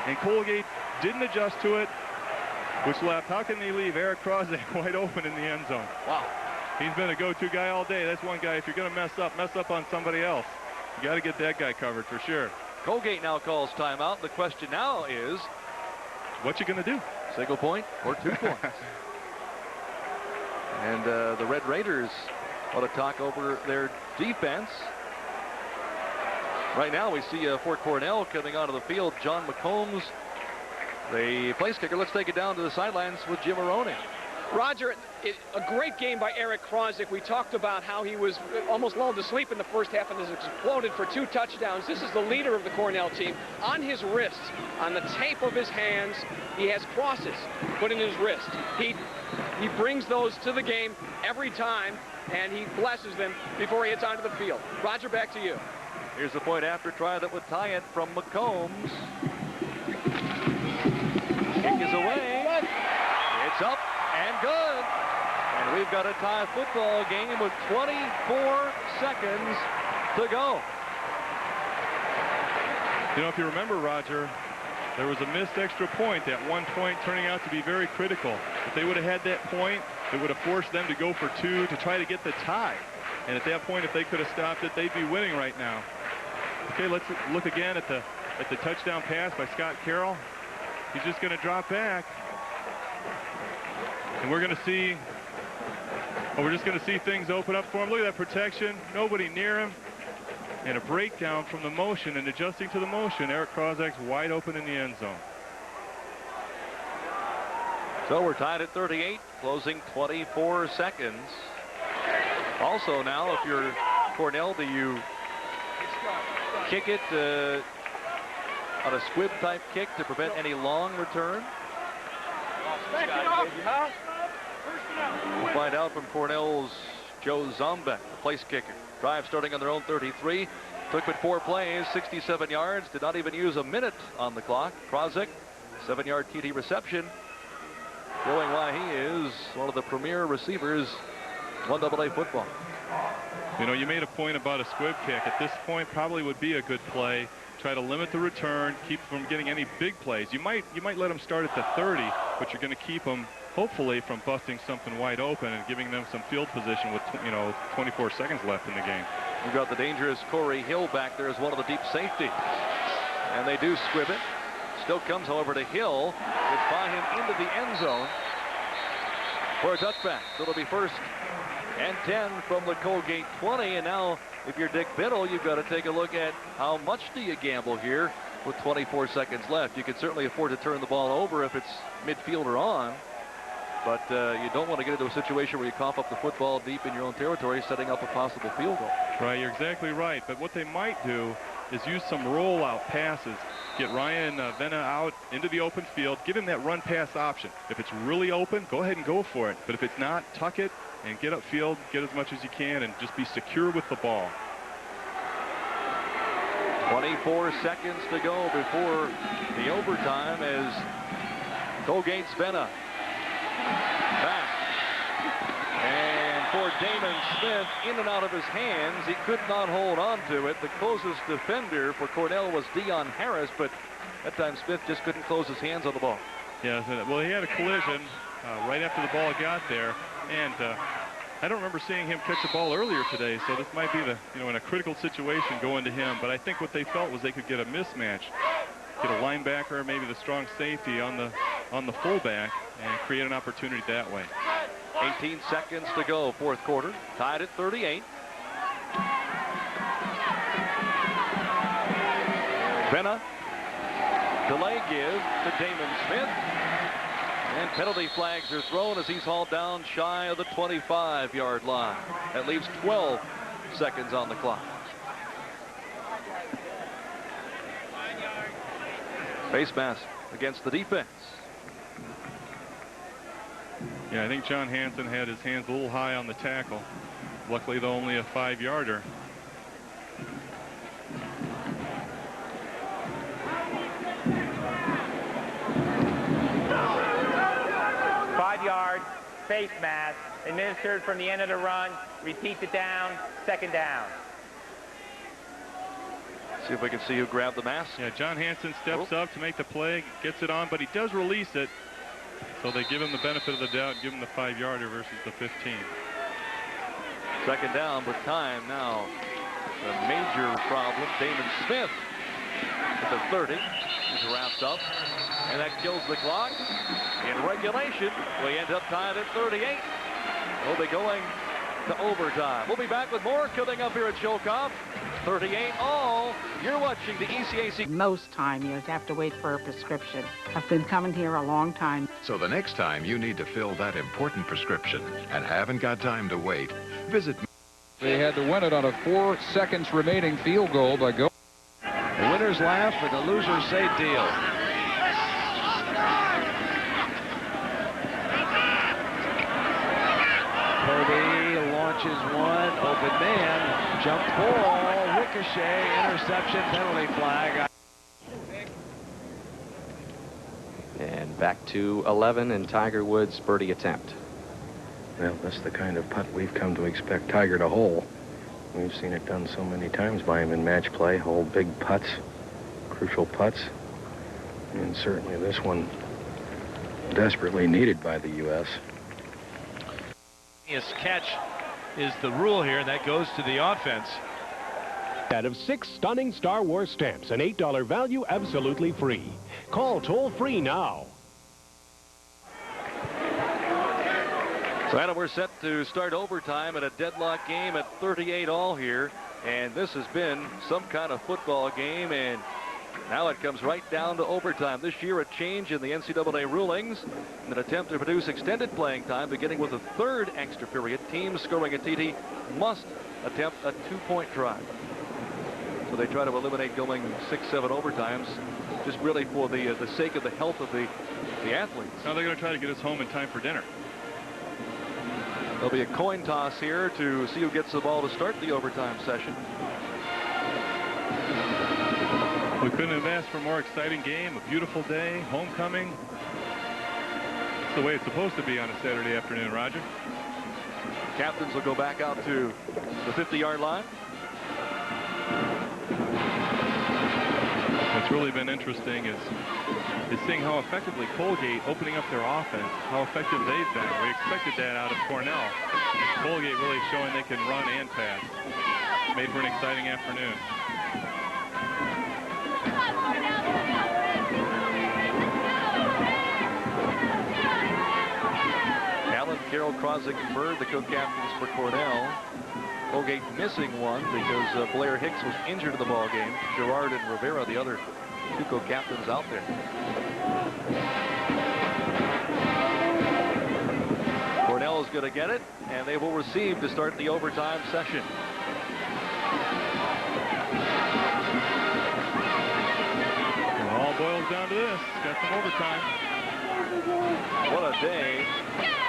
And Colgate didn't adjust to it, which left, how can they leave Eric Krozak wide open in the end zone? Wow. He's been a go-to guy all day. That's one guy, if you're going to mess up on somebody else. You got to get that guy covered for sure. Colgate now calls timeout. The question now is, what you going to do? Single point or 2 points? And the Red Raiders want to talk over their defense. Right now we see Fort Cornell coming onto the field. John McCombs, the place kicker. Let's take it down to the sidelines with Jim Maroney. Roger, a great game by Eric Krozak. We talked about how he was almost lulled to sleep in the first half and has exploded for 2 touchdowns. This is the leader of the Cornell team. On his wrists, on the tape of his hands, he has crosses put in his wrist. He brings those to the game every time, and he blesses them before he hits onto the field. Roger, back to you. Here's the point after try that would tie it from McCombs. Kick is away. It's up and good. And we've got a tie football game with 24 seconds to go. You know, if you remember, Roger, there was a missed extra point at one point turning out to be very critical. If they would have had that point, it would have forced them to go for 2 to try to get the tie. And at that point, if they could have stopped it, they'd be winning right now. Okay, let's look again at the touchdown pass by Scott Carroll. He's just going to drop back. And we're going to see, we're just going to see things open up for him. Look at that protection. Nobody near him. And a breakdown from the motion and adjusting to the motion. Eric Krozak's wide open in the end zone. So we're tied at 38, closing 24 seconds. Also now, if you're Cornell, do you kick it on a squib type kick to prevent any long return? We'll find out from Cornell's Joe Zombeck, the place kicker. Drive starting on their own 33. Took it 4 plays, 67 yards. Did not even use a minute on the clock. Krozak, 7-yard TD reception. Showing why he is one of the premier receivers in 1AA football. You know, you made a point about a squib kick. At this point, probably would be a good play. Try to limit the return, keep from getting any big plays. You might let them start at the 30, but you're going to keep them, hopefully, from busting something wide open and giving them some field position with, 24 seconds left in the game. We've got the dangerous Corey Hill back there as one of the deep safety. And they do squib it. Still comes, however, to Hill. Gets by him into the end zone for a touchback. So it'll be 1st and 10 from the Colgate 20. And now, if you're Dick Biddle, you've got to take a look at how much do you gamble here with 24 seconds left. You can certainly afford to turn the ball over if it's midfield or on. But you don't want to get into a situation where you cough up the football deep in your own territory, setting up a possible field goal. Right, you're exactly right. But what they might do is use some rollout passes. Get Ryan Venna out into the open field. Give him that run pass option. If it's really open, go ahead and go for it. But if it's not, tuck it and get upfield, get as much as you can, and just be secure with the ball. 24 seconds to go before the overtime as Colgate's Venna back. And for Damon Smith, in and out of his hands. He could not hold on to it. The closest defender for Cornell was Dion Harris, but that time Smith just couldn't close his hands on the ball. Yeah, well, he had a collision right after the ball got there. And I don't remember seeing him catch the ball earlier today, so this might be the, in a critical situation going to him. But I think what they felt was they could get a mismatch, get a linebacker, maybe the strong safety on the fullback, and create an opportunity that way. 18 seconds to go, 4th quarter. Tied at 38. Venna, delay give to Damon Smith. And penalty flags are thrown as he's hauled down shy of the 25-yard line. That leaves 12 seconds on the clock. Face mask against the defense. Yeah, I think John Hansen had his hands a little high on the tackle. Luckily, though, only a 5-yarder. face mask administered from the end of the run. Repeat the down, second down. See if we can see who grabbed the mask. Yeah, John Hanson steps up to make the play, gets it on, but he does release it. So they give him the benefit of the doubt and give him the 5-yarder versus the 15. Second down, but time now. A major problem. Damon Smith at the 30. He's wrapped up. And that kills the clock. In regulation, we end up tied at 38. We'll be going to overtime. We'll be back with more coming up here at Chilcott. 38 all. You're watching the ECAC. Most time you have to wait for a prescription. I've been coming here a long time. So the next time you need to fill that important prescription and haven't got time to wait, visit. They had to win it on a 4 seconds remaining field goal by go. The winners laugh and the losers say deal. Kobe launches one, open man, jump ball, ricochet, interception, penalty flag. And back to 11 and Tiger Woods' birdie attempt. Well, that's the kind of putt we've come to expect Tiger to hole. We've seen it done so many times by him in match play, hole big putts, crucial putts. And certainly this one desperately needed by the U.S. Catch is the rule here, and that goes to the offense. Out of 6 stunning Star Wars stamps, an $8 value absolutely free. Call toll-free now. So Adam, we're set to start overtime at a deadlock game at 38 all here. And this has been some kind of football game, and now it comes right down to overtime. This year a change in the NCAA rulings, an attempt to produce extended playing time beginning with a 3rd extra period. Teams scoring a TD must attempt a 2-point try. So they try to eliminate going 6-7 overtimes, just really for the sake of the health of the athletes. Now they're going to try to get us home in time for dinner. There'll be a coin toss here to see who gets the ball to start the overtime session. We couldn't have asked for a more exciting game, a beautiful day, homecoming. It's the way it's supposed to be on a Saturday afternoon, Roger. Captains will go back out to the 50-yard line. What's really been interesting is seeing how effectively Colgate opening up their offense, how effective they've been. We expected that out of Cornell. Colgate really showing they can run and pass. Made for an exciting afternoon. Allen, Carroll, Krosik, and Bird, the co-captains for Cornell. Colgate missing one because Blair Hicks was injured in the ball game. Gerard and Rivera, the other 2 co-captains out there. Cornell is going to get it, and they will receive to start the overtime session. It all boils down to this. Got some overtime. What a day.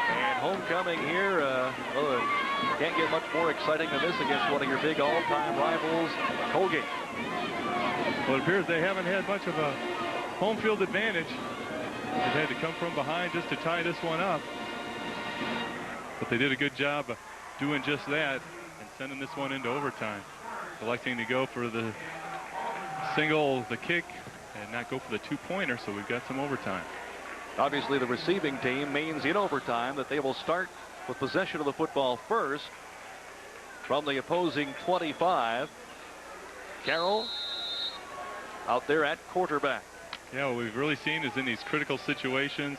And homecoming here, well, can't get much more exciting than this against one of your big all-time rivals, Colgate. Well, it appears they haven't had much of a home field advantage. They've had to come from behind just to tie this one up. But they did a good job of doing just that and sending this one into overtime. Electing to go for the single, the kick, and not go for the 2-pointer, so we've got some overtime. Obviously, the receiving team means in overtime that they will start with possession of the football first from the opposing 25. Carroll out there at quarterback. Yeah, what we've really seen is in these critical situations,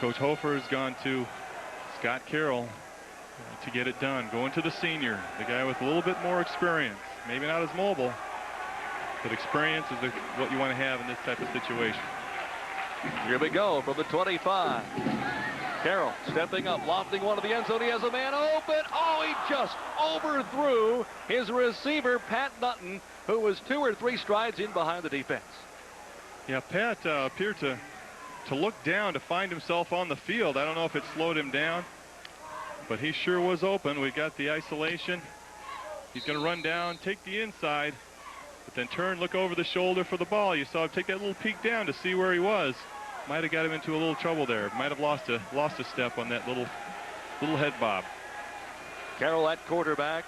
Coach Hofer has gone to Scott Carroll to get it done. Going to the senior, the guy with a little bit more experience. Maybe not as mobile, but experience is what you want to have in this type of situation. Here we go from the 25. Carroll stepping up, lofting one to the end zone. He has a man open. Oh, he just overthrew his receiver, Pat Nutton, who was 2 or 3 strides in behind the defense. Yeah, Pat appeared to look down to find himself on the field. I don't know if it slowed him down, but he sure was open. We got the isolation. He's going to run down, take the inside, but then turn, look over the shoulder for the ball. You saw him take that little peek down to see where he was. got him into a little trouble there. Might have lost a step on that little head bob. Carroll at quarterback.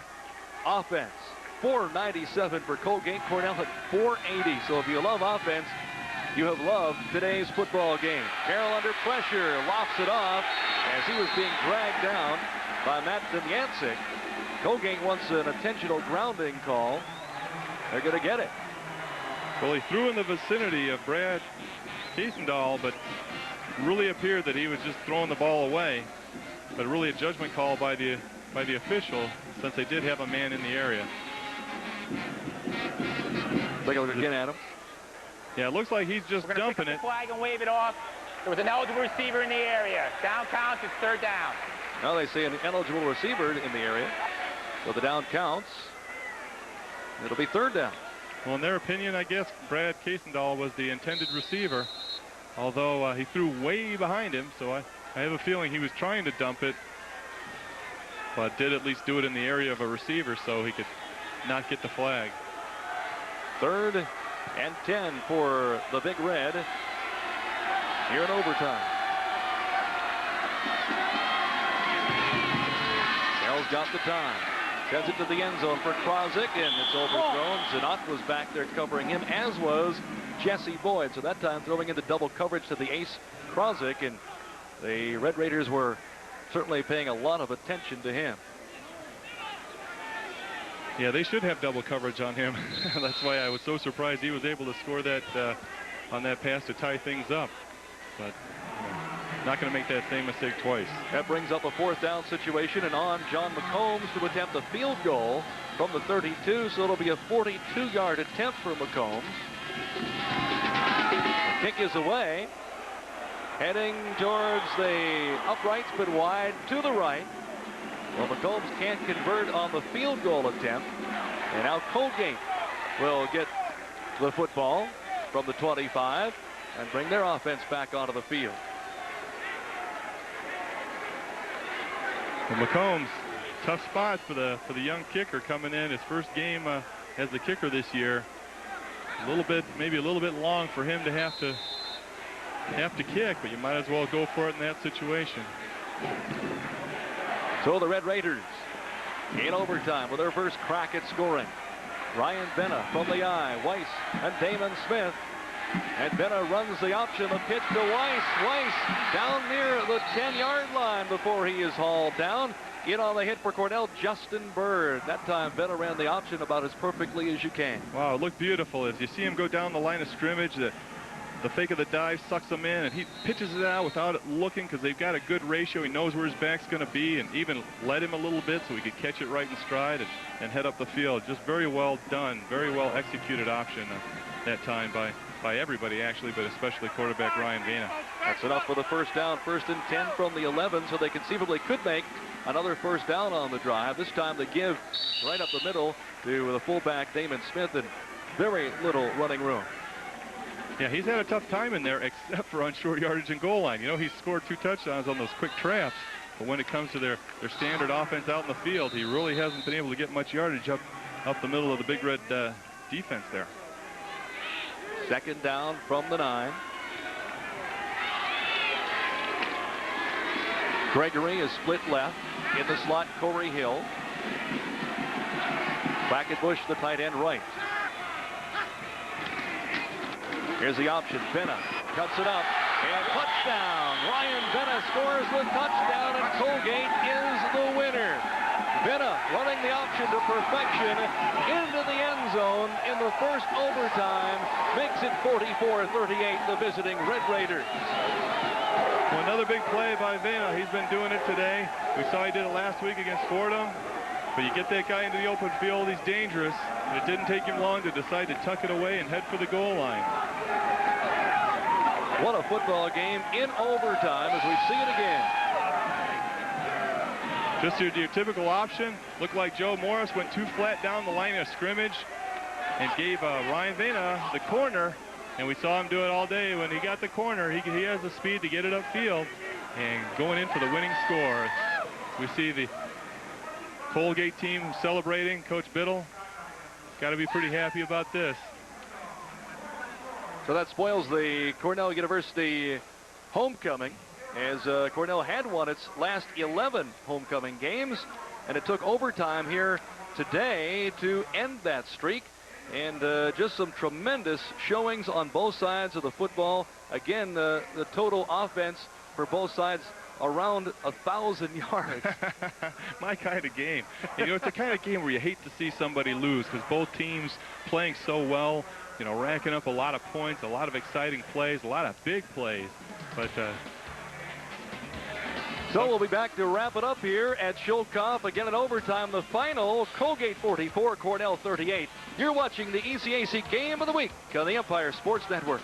Offense, 497 for Colgate Cornell at 480. So if you love offense, you have loved today's football game. Carroll under pressure, lofts it off as he was being dragged down by Matt Demyancic. Colgate wants an intentional grounding call. They're going to get it. Well, he threw in the vicinity of Brad Kiesendahl, but really appeared that he was just throwing the ball away. But really a judgment call by the official, since they did have a man in the area. Take a look again at him. Yeah, it looks like he's just dumping it. Flag and wave it off. There was an eligible receiver in the area. Down counts. It's third down. Now they say an eligible receiver in the area. So the down counts. It'll be third down. Well, in their opinion, I guess Brad Kiesendahl was the intended receiver, although he threw way behind him, so I have a feeling he was trying to dump it, but did at least do it in the area of a receiver so he could not get the flag. 3rd and 10 for the Big Red here in overtime. Carroll's got the time. Sends it to the end zone for Krozik, and it's overthrown. Zanot was back there covering him, as was Jesse Boyd. So that time throwing into double coverage to the ace, Krozik, and the Red Raiders were certainly paying a lot of attention to him. Yeah, they should have double coverage on him. That's why I was so surprised he was able to score that on that pass to tie things up. But not going to make that same mistake twice. That brings up a 4th down situation, and on John McCombs to attempt a field goal from the 32, so it'll be a 42-yard attempt for McCombs. The kick is away, heading towards the uprights, but wide to the right. Well, McCombs can't convert on the field goal attempt, and now Colgate will get the football from the 25 and bring their offense back onto the field. Well, McCombs, tough spot for the young kicker coming in. His first game as the kicker this year. Maybe a little bit long for him to have to kick, but you might as well go for it in that situation. So the Red Raiders in overtime with their first crack at scoring. Ryan Benna from the eye, Weiss and Damon Smith. And Benna runs the option, the pitch to Weiss. Weiss down near the 10-yard line before he is hauled down. In on the hit for Cornell, Justin Bird. That time Benna ran the option about as perfectly as you can. Wow, it looked beautiful. As you see him go down the line of scrimmage, the fake of the dive sucks him in, and he pitches it out without it looking, because they've got a good ratio. He knows where his back's going to be, and even led him a little bit so he could catch it right in stride and head up the field. Just very well done, very well executed option that time by everybody, actually, but especially quarterback Ryan Vena. That's enough for the first down. 1st and 10 from the 11, so they conceivably could make another first down on the drive. This time they give right up the middle to the fullback Damon Smith, and very little running room. Yeah, he's had a tough time in there, except for on short yardage and goal line. You know, he's scored 2 touchdowns on those quick traps, but when it comes to their standard offense out in the field, he really hasn't been able to get much yardage up the middle of the Big Red defense there. 2nd down from the 9. Gregory is split left. In the slot, Corey Hill. Quackenbush, the tight end, right. Here's the option. Benna cuts it up. And touchdown. Ryan Benna scores the touchdown, and Colgate is the winner. Benna running the option to perfection into the end zone in the first overtime. Makes it 44-38, the visiting Red Raiders. Well, another big play by Vena. He's been doing it today. We saw he did it last week against Fordham. But you get that guy into the open field, he's dangerous. And it didn't take him long to decide to tuck it away and head for the goal line. What a football game in overtime as we see it again. Just your typical option. Looked like Joe Morris went too flat down the line of scrimmage and gave Ryan Vena the corner. And we saw him do it all day. When he got the corner, he has the speed to get it upfield and going in for the winning score. We see the Colgate team celebrating. Coach Biddle got to be pretty happy about this. So that spoils the Cornell University homecoming, as Cornell had won its last 11 homecoming games, and it took overtime here today to end that streak. And just some tremendous showings on both sides of the football. Again, the total offense for both sides around 1,000 yards. My kind of game. You know, it's the kind of game where you hate to see somebody lose, because both teams playing so well, you know, racking up a lot of points, a lot of exciting plays, a lot of big plays. But so we'll be back to wrap it up here at Schulkopf. Again in overtime, the final, Colgate 44, Cornell 38. You're watching the ECAC Game of the Week on the Empire Sports Network.